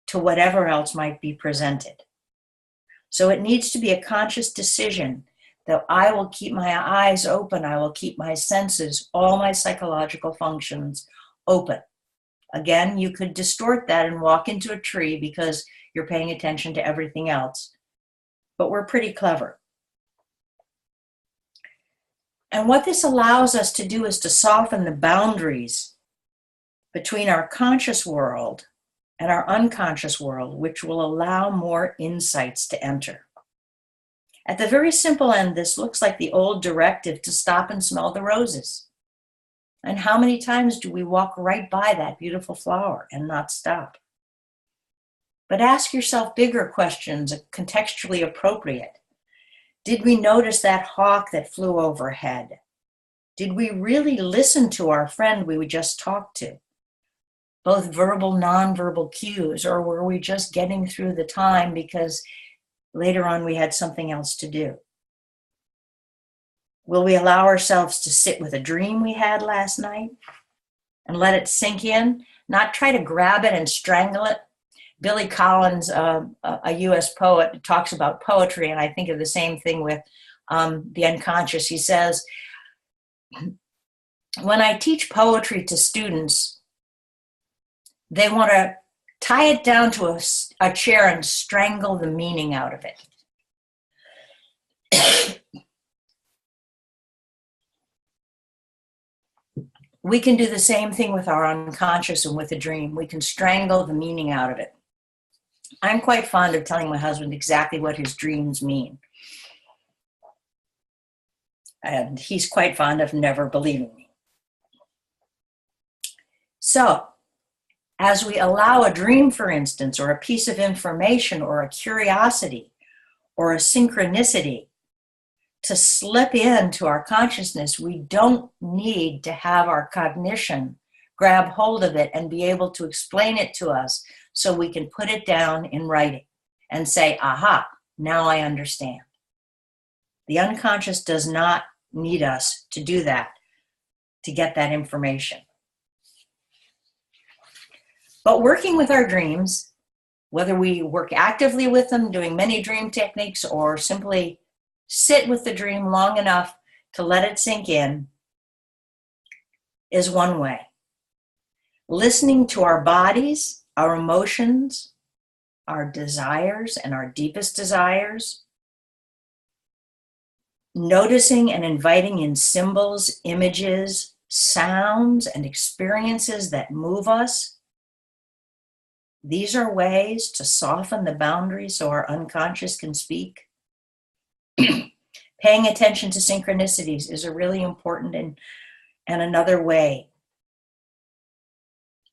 to whatever else might be presented. So it needs to be a conscious decision that I will keep my eyes open, I will keep my senses, all my psychological functions open. Again, you could distort that and walk into a tree because you're paying attention to everything else. But we're pretty clever. And what this allows us to do is to soften the boundaries between our conscious world and our unconscious world, which will allow more insights to enter. At the very simple end, this looks like the old directive to stop and smell the roses. And how many times do we walk right by that beautiful flower and not stop? But ask yourself bigger questions, contextually appropriate. Did we notice that hawk that flew overhead? Did we really listen to our friend we just talked to? Both verbal, nonverbal cues, or were we just getting through the time because later on we had something else to do? Will we allow ourselves to sit with a dream we had last night and let it sink in? Not try to grab it and strangle it. Billy Collins, a US poet, talks about poetry, and I think of the same thing with the unconscious. He says, when I teach poetry to students, they want to tie it down to a chair and strangle the meaning out of it. We can do the same thing with our unconscious and with a dream. We can strangle the meaning out of it. I'm quite fond of telling my husband exactly what his dreams mean. And he's quite fond of never believing me. So, as we allow a dream, for instance, or a piece of information, or a curiosity, or a synchronicity to slip into our consciousness, we don't need to have our cognition grab hold of it and be able to explain it to us so we can put it down in writing and say, aha, now I understand. The unconscious does not need us to do that, to get that information. But working with our dreams, whether we work actively with them, doing many dream techniques, or simply sit with the dream long enough to let it sink in, is one way. Listening to our bodies, our emotions, our desires, and our deepest desires. Noticing and inviting in symbols, images, sounds, and experiences that move us. These are ways to soften the boundaries so our unconscious can speak. Paying attention to synchronicities is a really important and another way.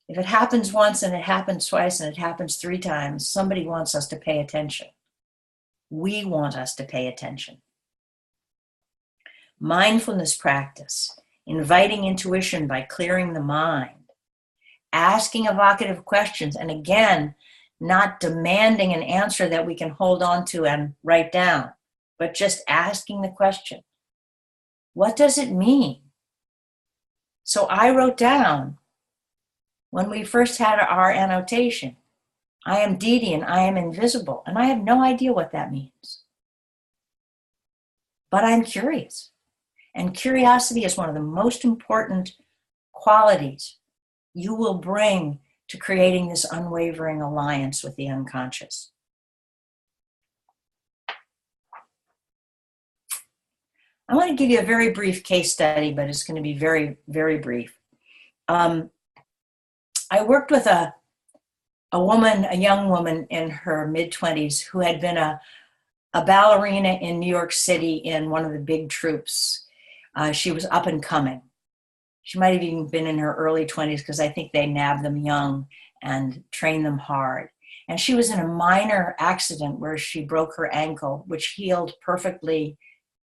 If it happens once and it happens twice and it happens 3 times, somebody wants us to pay attention. We want us to pay attention. Mindfulness practice inviting intuition by clearing the mind, asking evocative questions, and again, not demanding an answer that we can hold on to and write down, but just asking the question, what does it mean? So I wrote down, when we first had our annotation, I am Dee Dee and I am invisible, and I have no idea what that means. But I'm curious. And curiosity is one of the most important qualities you will bring to creating this unwavering alliance with the unconscious. I want to give you a very brief case study, but it's going to be very, very brief. I worked with a woman, a young woman in her mid-20s who had been a ballerina in New York City in one of the big troupes. She was up and coming. She might have even been in her early 20s because I think they nabbed them young and trained them hard. And she was in a minor accident where she broke her ankle, which healed perfectly,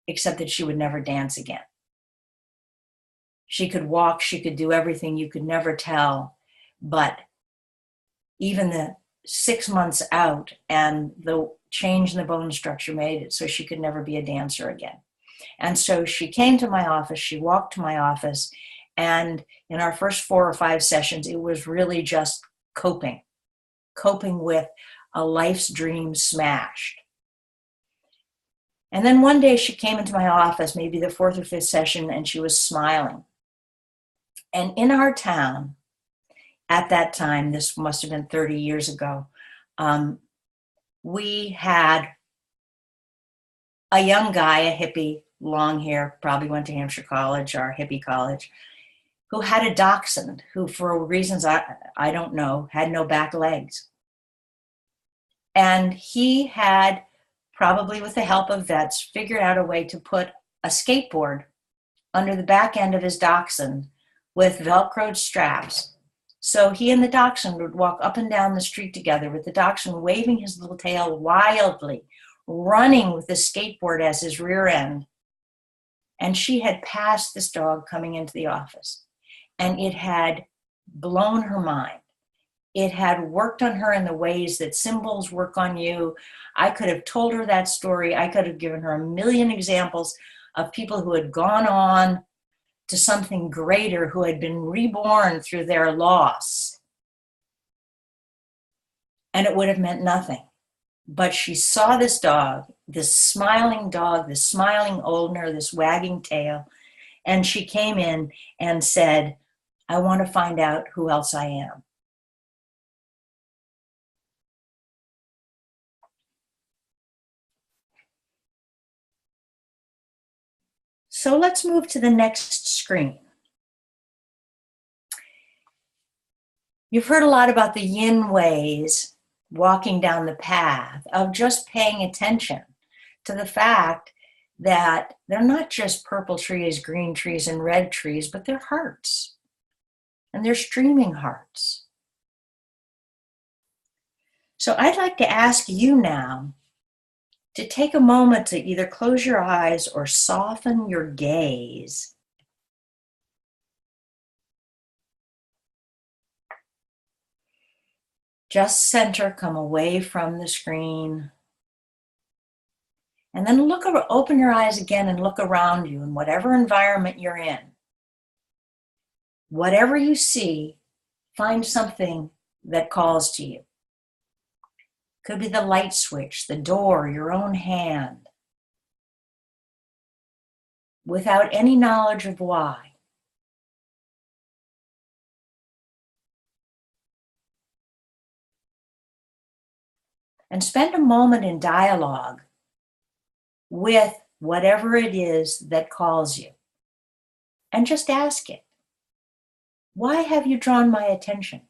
except that she would never dance again. She could walk, she could do everything, you could never tell. But even the 6 months out and the change in the bone structure made it so she could never be a dancer again. And so she came to my office, she walked to my office, and in our first 4 or 5 sessions, it was really just coping with a life's dream smashed. And then one day she came into my office, maybe the 4th or 5th session, and she was smiling. And in our town, at that time, this must have been 30 years ago, we had a young guy, a hippie, long hair, probably went to Hampshire College or hippie college, who had a dachshund who, for reasons I don't know, had no back legs. And he had, probably with the help of vets, figured out a way to put a skateboard under the back end of his dachshund with Velcroed straps. So he and the dachshund would walk up and down the street together with the dachshund waving his little tail wildly, running with the skateboard as his rear end. And she had passed this dog coming into the office, and it had blown her mind. It had worked on her in the ways that symbols work on you. I could have told her that story. I could have given her a million examples of people who had gone on to something greater, who had been reborn through their loss. And it would have meant nothing. But she saw this dog, this smiling owner, this wagging tail, and she came in and said, I want to find out who else I am. So let's move to the next screen. You've heard a lot about the yin ways, walking down the path of just paying attention to the fact that they're not just purple trees, green trees, and red trees, but they're hearts. And they're streaming hearts. So I'd like to ask you now to take a moment to either close your eyes or soften your gaze. Just center, come away from the screen. And then open your eyes again and look around you in whatever environment you're in. Whatever you see, find something that calls to you. Could be the light switch, the door, your own hand. Without any knowledge of why. And spend a moment in dialogue with whatever it is that calls you. And just ask it, why have you drawn my attention?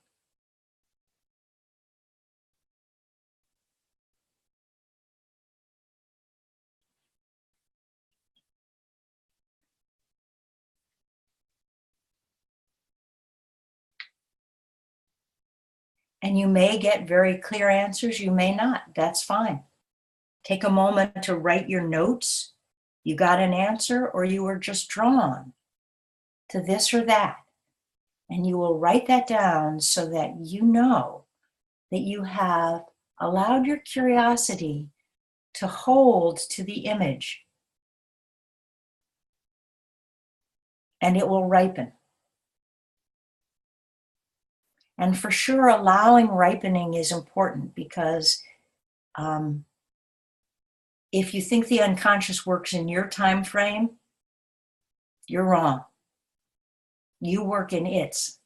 And you may get very clear answers, you may not. That's fine. Take a moment to write your notes. You got an answer or you were just drawn. to this or that. And you will write that down so that you know that you have allowed your curiosity to hold to the image. And it will ripen. And for sure, allowing ripening is important because if you think the unconscious works in your time frame, you're wrong. You work in its.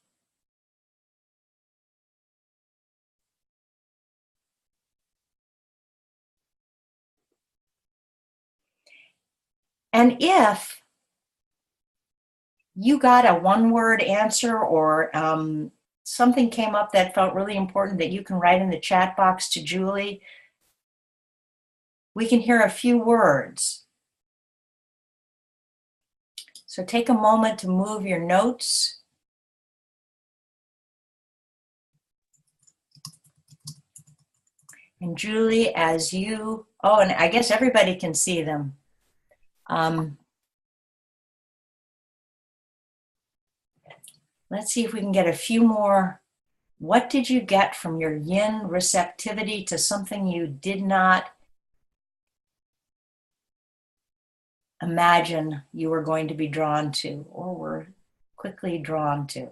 And if you got a one-word answer or something came up that felt really important that you can write in the chat box to Julie, we can hear a few words. So take a moment to move your notes. And Julie, as you, oh, and I guess everybody can see them. Let's see if we can get a few more. What did you get from your yin receptivity to something you did not imagine you were going to be drawn to or were quickly drawn to?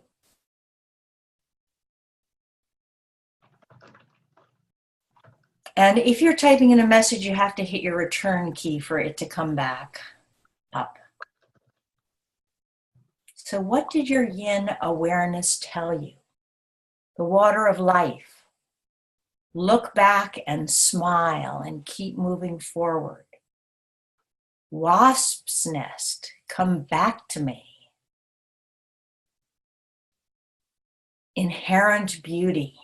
And if you're typing in a message, you have to hit your return key for it to come back up. So what did your yin awareness tell you? The water of life. Look back and smile and keep moving forward. Wasp's nest, come back to me. Inherent beauty.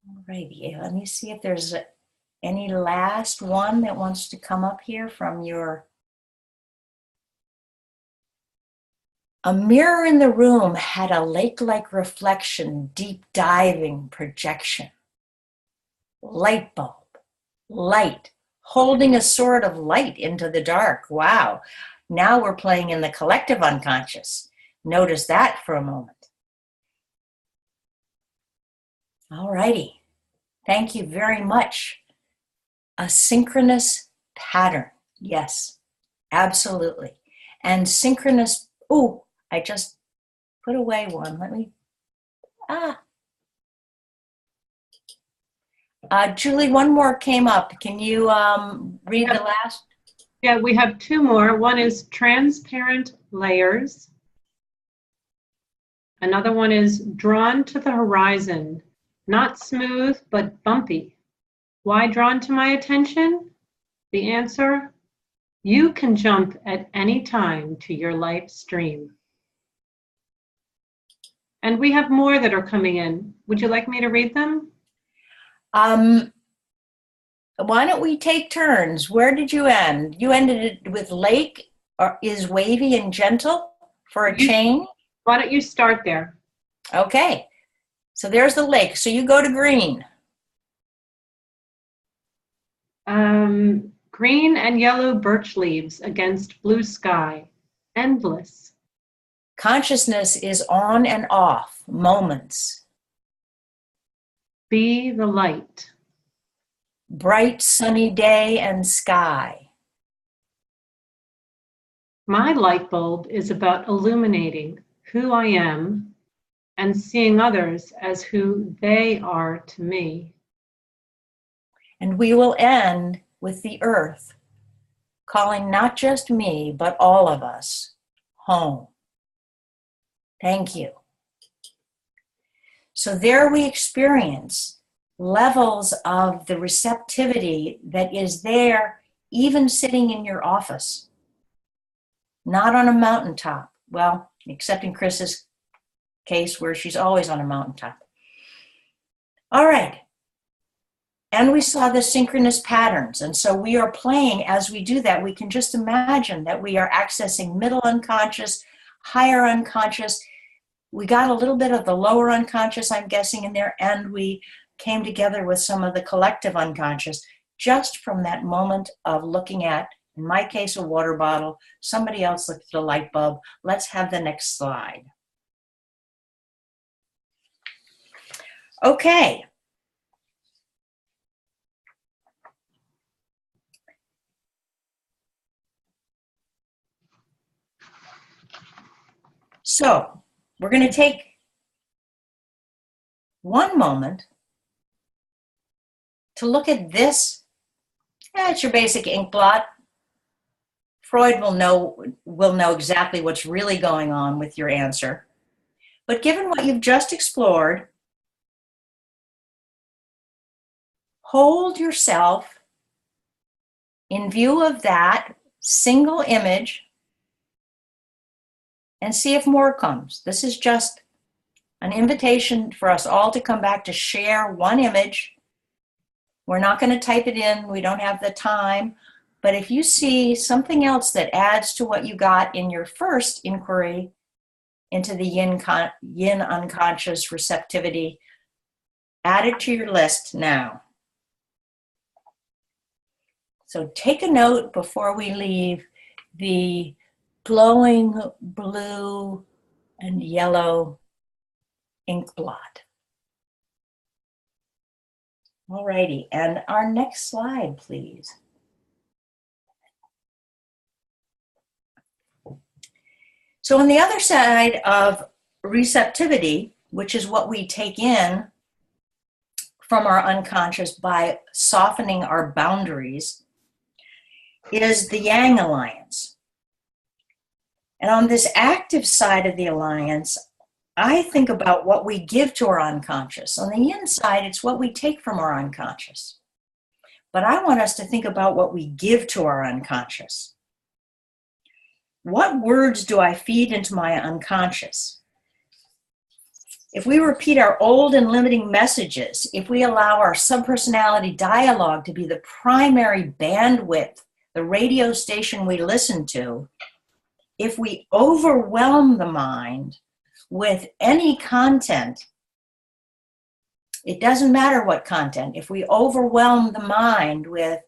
Alrighty, let me see if there's any last one that wants to come up here from your... A mirror in the room had a lake-like reflection, deep diving projection. Light bulb, light, holding a sword of light into the dark. Wow, now we're playing in the collective unconscious. Notice that for a moment. All righty, thank you very much. A synchronous pattern, yes, absolutely. And synchronous, oh, I just put away one, let me, Julie, one more came up. Can you read the last? Yeah, we have two more. One is transparent layers. Another one is drawn to the horizon, not smooth, but bumpy. Why drawn to my attention? The answer, you can jump at any time to your life stream. And we have more that are coming in. Would you like me to read them? Why don't we take turns? Where did you end? You ended it with lake or is wavy and gentle for a chain? Why don't you start there? Okay, so there's the lake. So you go to green. Green and yellow birch leaves against blue sky. Endless. Consciousness is on and off, moments. Be the light. Bright sunny day and sky. My light bulb is about illuminating who I am and seeing others as who they are to me. And we will end with the earth, calling not just me, but all of us home. Thank you. So there we experience levels of the receptivity that is there, even sitting in your office, not on a mountaintop. Well, except in Chris's case where she's always on a mountaintop. All right. And we saw the synchronous patterns. And so we are playing as we do that. We can just imagine that we are accessing middle unconscious, higher unconscious. We got a little bit of the lower unconscious, I'm guessing, in there, and we came together with some of the collective unconscious just from that moment of looking at In my case, a water bottle. Somebody else looked at a light bulb. Let's have the next slide. Okay. So we're going to take one moment to look at this. It's your basic ink blot. Freud will know exactly what's really going on with your answer. But given what you've just explored, hold yourself in view of that single image and see if more comes. This is just an invitation for us all to come back to share one image. We're not going to type it in. We don't have the time. But if you see something else that adds to what you got in your first inquiry into the yin unconscious receptivity, add it to your list now. So take a note before we leave the glowing blue and yellow ink blot. Alrighty, and our next slide, please. So on the other side of receptivity, which is what we take in from our unconscious by softening our boundaries, is the Yang Alliance. And on this active side of the alliance, I think about what we give to our unconscious. On the yin side, it's what we take from our unconscious. But I want us to think about what we give to our unconscious. What words do I feed into my unconscious? If we repeat our old and limiting messages, if we allow our subpersonality dialogue to be the primary bandwidth, the radio station we listen to, if we overwhelm the mind with any content, it doesn't matter what content, if we overwhelm the mind with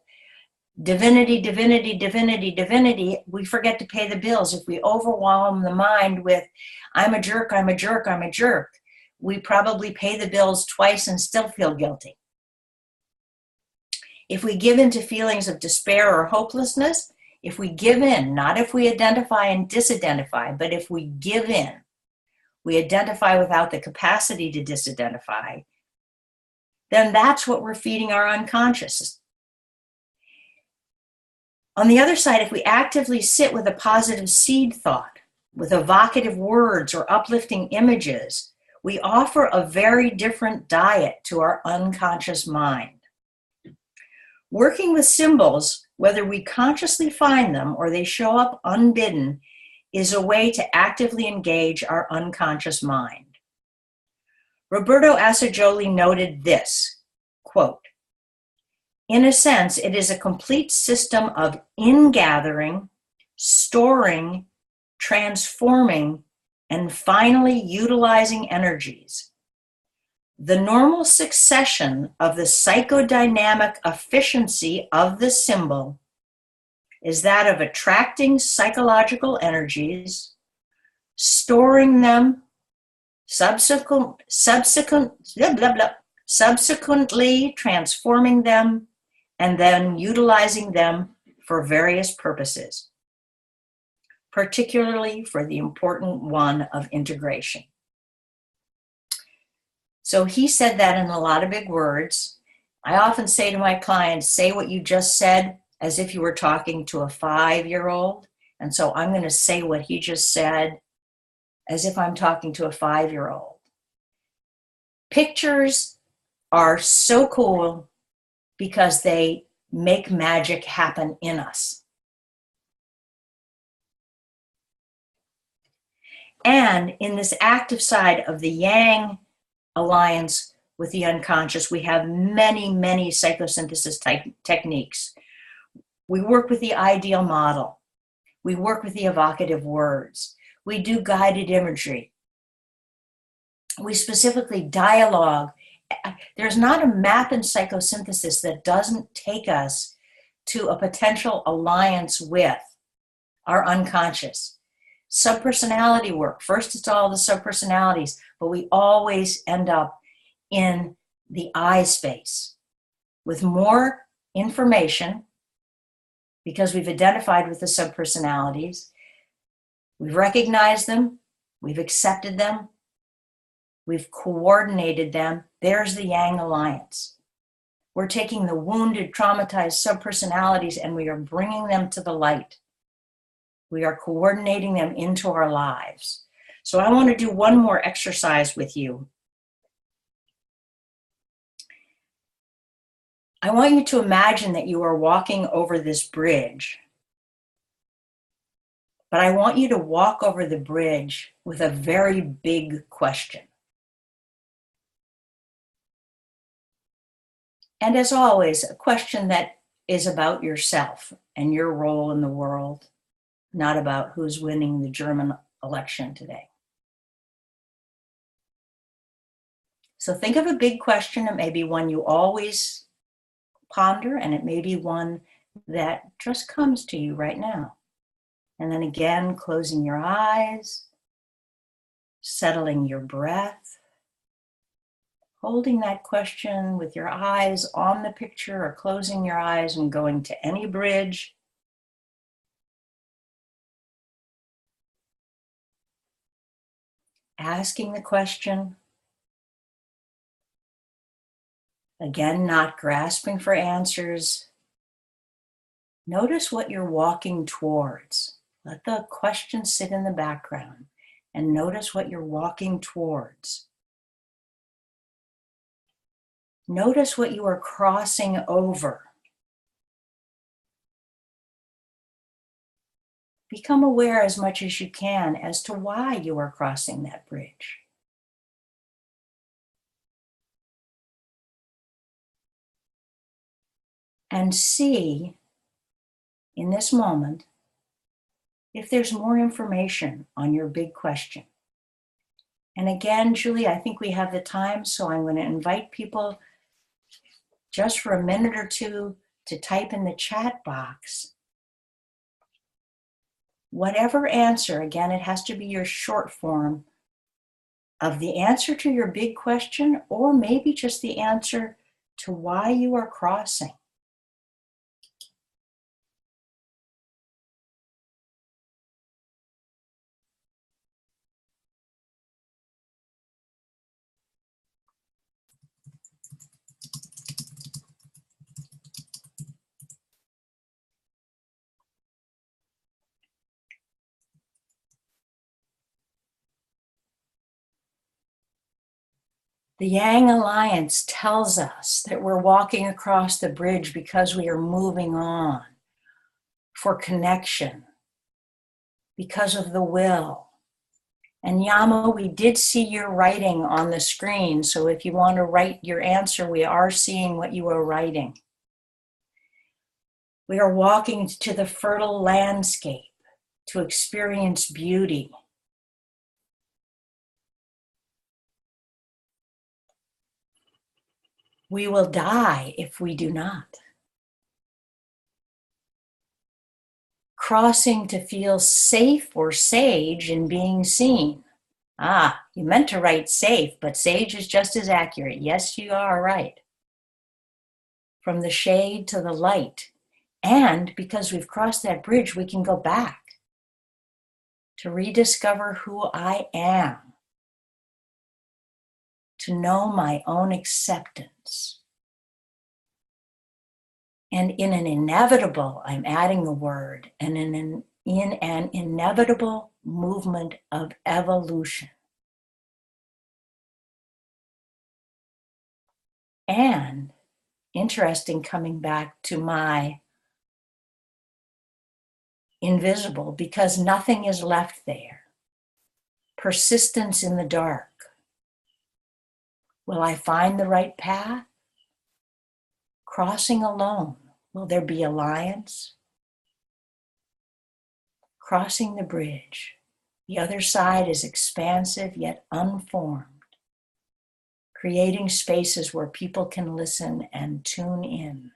divinity, divinity, divinity, divinity, we forget to pay the bills. If we overwhelm the mind with, I'm a jerk, I'm a jerk, I'm a jerk, we probably pay the bills twice and still feel guilty. If we give in to feelings of despair or hopelessness, if we give in, not if we identify and disidentify, but if we give in, we identify without the capacity to disidentify, then that's what we're feeding our unconscious. On the other side, if we actively sit with a positive seed thought, with evocative words or uplifting images, we offer a very different diet to our unconscious mind. Working with symbols, whether we consciously find them or they show up unbidden, is a way to actively engage our unconscious mind. Roberto Assagioli noted this, quote, "In a sense, it is a complete system of ingathering, storing, transforming, and finally utilizing energies. The normal succession of the psychodynamic efficiency of the symbol is that of attracting psychological energies, storing them, subsequently transforming them, and then utilizing them for various purposes, particularly for the important one of integration." So he said that in a lot of big words. I often say to my clients, say what you just said as if you were talking to a 5-year-old. And so I'm going to say what he just said as if I'm talking to a 5-year-old. Pictures are so cool because they make magic happen in us. And in this active side of the Yang Alliance with the unconscious, we have many, many psychosynthesis techniques. We work with the ideal model. We work with the evocative words. We do guided imagery. We specifically dialogue. There's not a map in psychosynthesis that doesn't take us to a potential alliance with our unconscious. Subpersonality work. First, it's all the subpersonalities, but we always end up in the I space with more information because we've identified with the subpersonalities. We've recognized them. We've accepted them. We've coordinated them. There's the Yang Alliance. We're taking the wounded, traumatized subpersonalities and we are bringing them to the light. We are coordinating them into our lives. So I want to do one more exercise with you. I want you to imagine that you are walking over this bridge. But I want you to walk over the bridge with a very big question. And as always, a question that is about yourself and your role in the world, not about who's winning the German election today. So think of a big question. It may be one you always ponder, and it may be one that just comes to you right now. And then again, closing your eyes, settling your breath, holding that question with your eyes on the picture or closing your eyes and going to any bridge. Asking the question. Again, not grasping for answers. Notice what you're walking towards. Let the question sit in the background and notice what you're walking towards. Notice what you are crossing over. Become aware as much as you can as to why you are crossing that bridge. And see, in this moment, if there's more information on your big question. And again, Julie, I think we have the time, so I'm going to invite people just for a minute or two to type in the chat box whatever answer. Again, it has to be your short form of the answer to your big question, or maybe just the answer to why you are crossing. The Yang Alliance tells us that we're walking across the bridge because we are moving on for connection, because of the will. And Yama, we did see your writing on the screen, so if you want to write your answer, we are seeing what you are writing. We are walking to the fertile landscape to experience beauty. We will die if we do not. Crossing to feel safe or sage in being seen. Ah, you meant to write safe, but sage is just as accurate. Yes, you are right. From the shade to the light. And because we've crossed that bridge, we can go back to rediscover who I am, to know my own acceptance. And in an inevitable, I'm adding the word, and in an inevitable movement of evolution. And interesting, coming back to my invisible, because nothing is left there. Persistence in the dark. Will I find the right path? Crossing alone. Will there be alliance? Crossing the bridge. The other side is expansive yet unformed. Creating spaces where people can listen and tune in.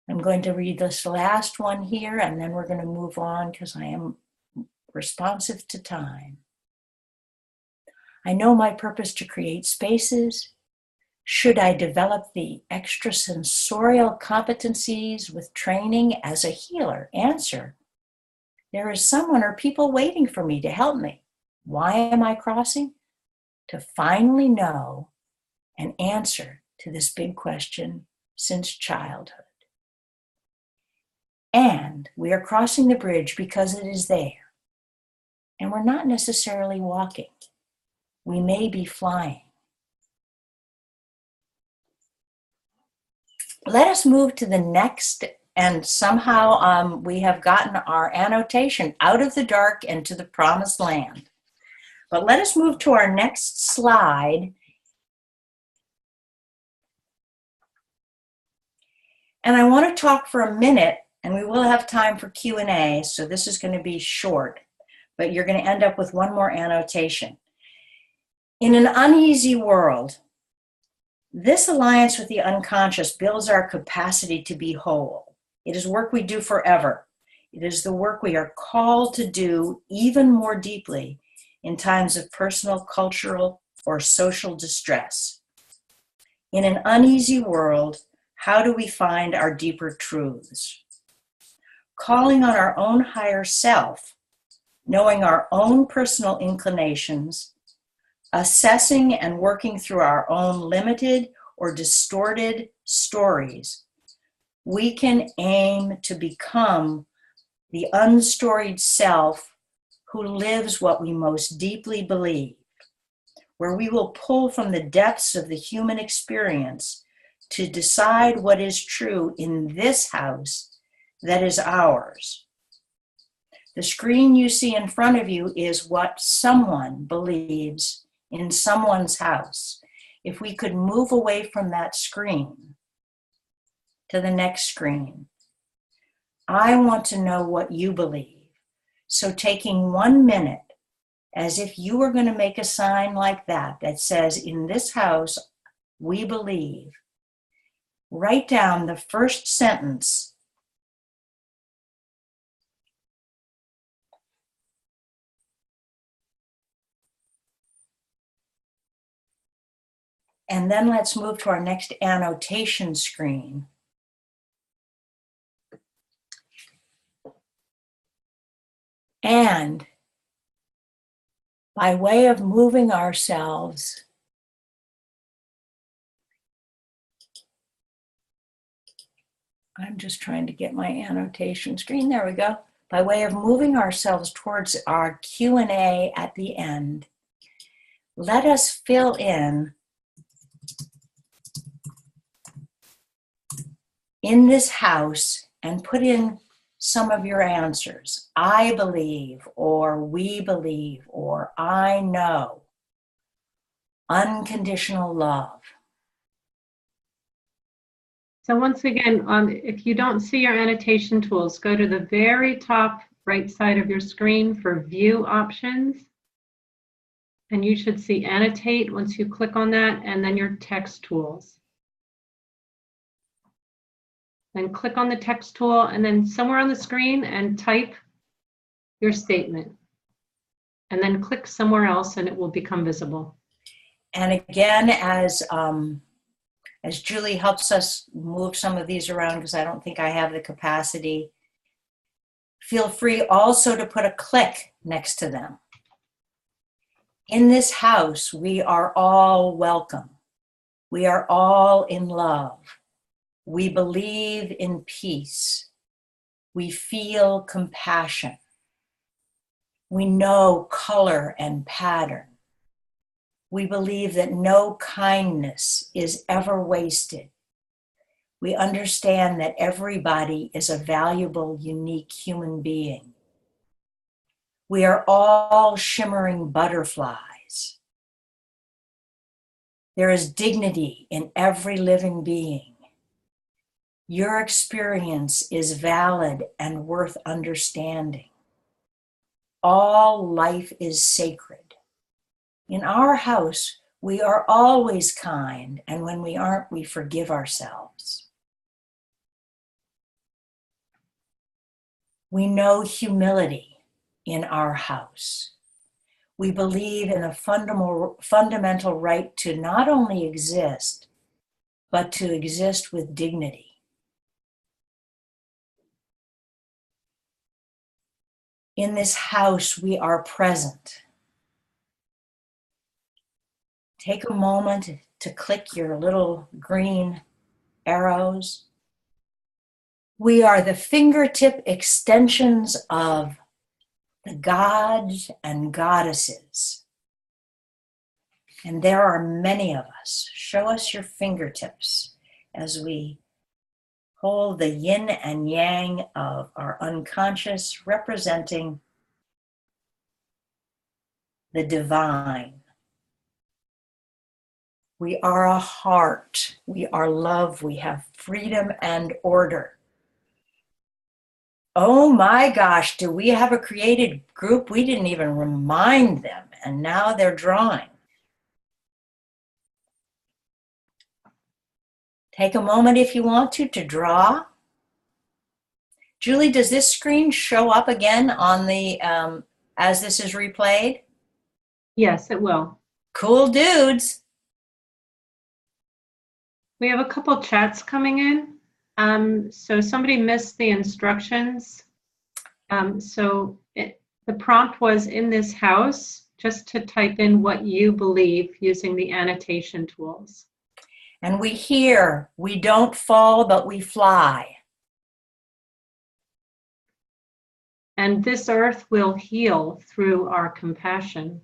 I'm going to read this last one here, and then we're going to move on because I am responsive to time. I know my purpose to create spaces. Should I develop the extrasensorial competencies with training as a healer? Answer: there is someone or people waiting for me to help me. Why am I crossing? To finally know an answer to this big question since childhood. And we are crossing the bridge because it is there. And we're not necessarily walking. We may be flying. Let us move to the next, and somehow we have gotten our annotation out of the dark and to the promised land. But let us move to our next slide. And I want to talk for a minute, and we will have time for Q&A, so this is going to be short, but you're going to end up with one more annotation. In an uneasy world, this alliance with the unconscious builds our capacity to be whole. It is work we do forever. It is the work we are called to do even more deeply in times of personal, cultural, or social distress. In an uneasy world, how do we find our deeper truths? Calling on our own higher self, knowing our own personal inclinations, assessing and working through our own limited or distorted stories, we can aim to become the unstoried self who lives what we most deeply believe, where we will pull from the depths of the human experience to decide what is true in this house that is ours. The screen you see in front of you is what someone believes in someone's house. If we could move away from that screen to the next screen. I want to know what you believe. So taking 1 minute, as if you were going to make a sign like that says, in this house, we believe, write down the first sentence and then let's move to our next annotation screen. And by way of moving ourselves, I'm just trying to get my annotation screen. There we go. By way of moving ourselves towards our Q&A at the end, let us fill in this house and put in some of your answers. I believe, or we believe, or I know. Unconditional love. So once again, if you don't see your annotation tools, go to the very top right side of your screen for view options. And you should see annotate once you click on that, and then your text tools. Then click on the text tool, and then somewhere on the screen and type your statement. And then click somewhere else and it will become visible. And again, as Julie helps us move some of these around, because I don't think I have the capacity, feel free also to put a click next to them. In this house, we are all welcome. We are all in love. We believe in peace. We feel compassion. We know color and pattern. We believe that no kindness is ever wasted. We understand that everybody is a valuable, unique human being. We are all shimmering butterflies. There is dignity in every living being. Your experience is valid and worth understanding. All life is sacred. In our house, we are always kind, and when we aren't, we forgive ourselves. We know humility in our house. We believe in a fundamental right to not only exist, but to exist with dignity. In this house, we are present. Take a moment to click your little green arrows. We are the fingertip extensions of the gods and goddesses. And there are many of us. Show us your fingertips as we hold the yin and yang of our unconscious, representing the divine. We are a heart. We are love. We have freedom and order. Oh my gosh, do we have a created group? We didn't even remind them, and now they're drawing. Take a moment if you want to draw. Julie, does this screen show up again on the, as this is replayed? Yes, it will. Cool dudes. We have a couple chats coming in. So somebody missed the instructions. The prompt was, in this house, just to type in what you believe using the annotation tools. And we hear, we don't fall, but we fly. And this earth will heal through our compassion.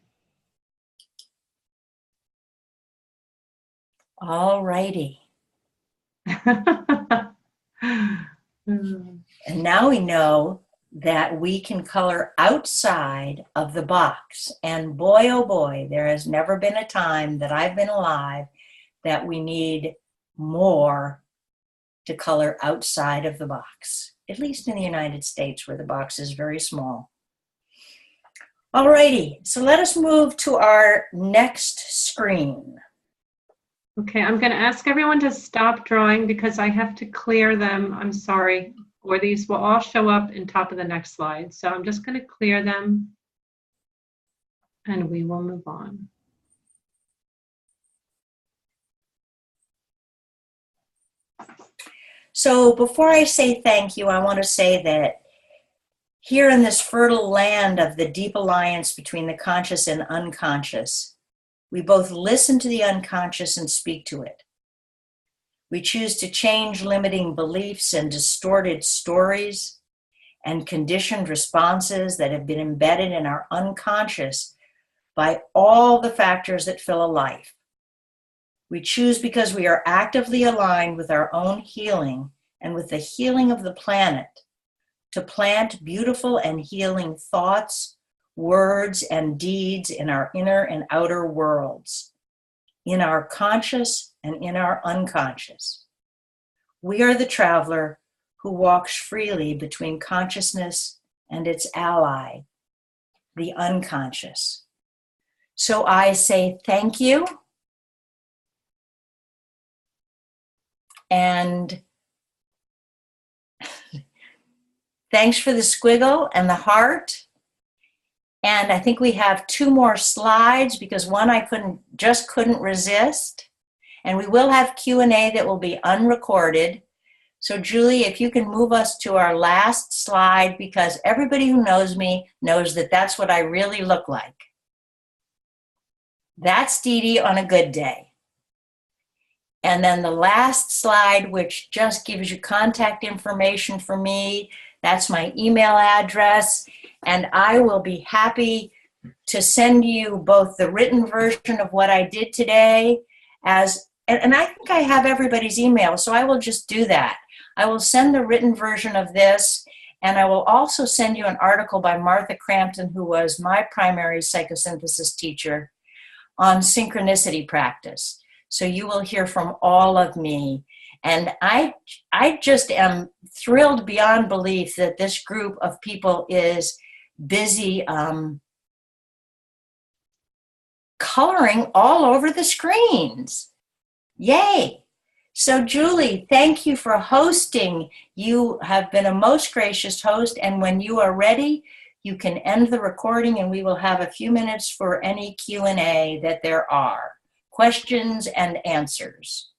All righty. And now we know that we can color outside of the box. And boy, oh boy, there has never been a time that I've been alive that we need more to color outside of the box, at least in the United States, where the box is very small. All righty, so let us move to our next screen. Okay, I'm going to ask everyone to stop drawing because I have to clear them. I'm sorry, or these will all show up in top of the next slide. So I'm just going to clear them and we will move on. So before I say thank you, I want to say that here in this fertile land of the deep alliance between the conscious and unconscious, we both listen to the unconscious and speak to it. We choose to change limiting beliefs and distorted stories and conditioned responses that have been embedded in our unconscious by all the factors that fill a life. We choose because we are actively aligned with our own healing and with the healing of the planet to plant beautiful and healing thoughts, words, and deeds in our inner and outer worlds, in our conscious and in our unconscious. We are the traveler who walks freely between consciousness and its ally, the unconscious. So I say thank you. And thanks for the squiggle and the heart. And I think we have 2 more slides because one I just couldn't resist. And we will have Q&A that will be unrecorded. So Julie, if you can move us to our last slide, because everybody who knows me knows that that's what I really look like. That's Dee Dee on a good day. And then the last slide, which just gives you contact information for me, that's my email address. And I will be happy to send you both the written version of what I did today and I think I have everybody's email, so I will just do that. I will send the written version of this, and I will also send you an article by Martha Crampton, who was my primary psychosynthesis teacher, on synchronicity practice. So you will hear from all of me. And I just am thrilled beyond belief that this group of people is busy coloring all over the screens. Yay. So Julie, thank you for hosting. You have been a most gracious host, and when you are ready, you can end the recording and we will have a few minutes for any Q&A that there are, questions and answers.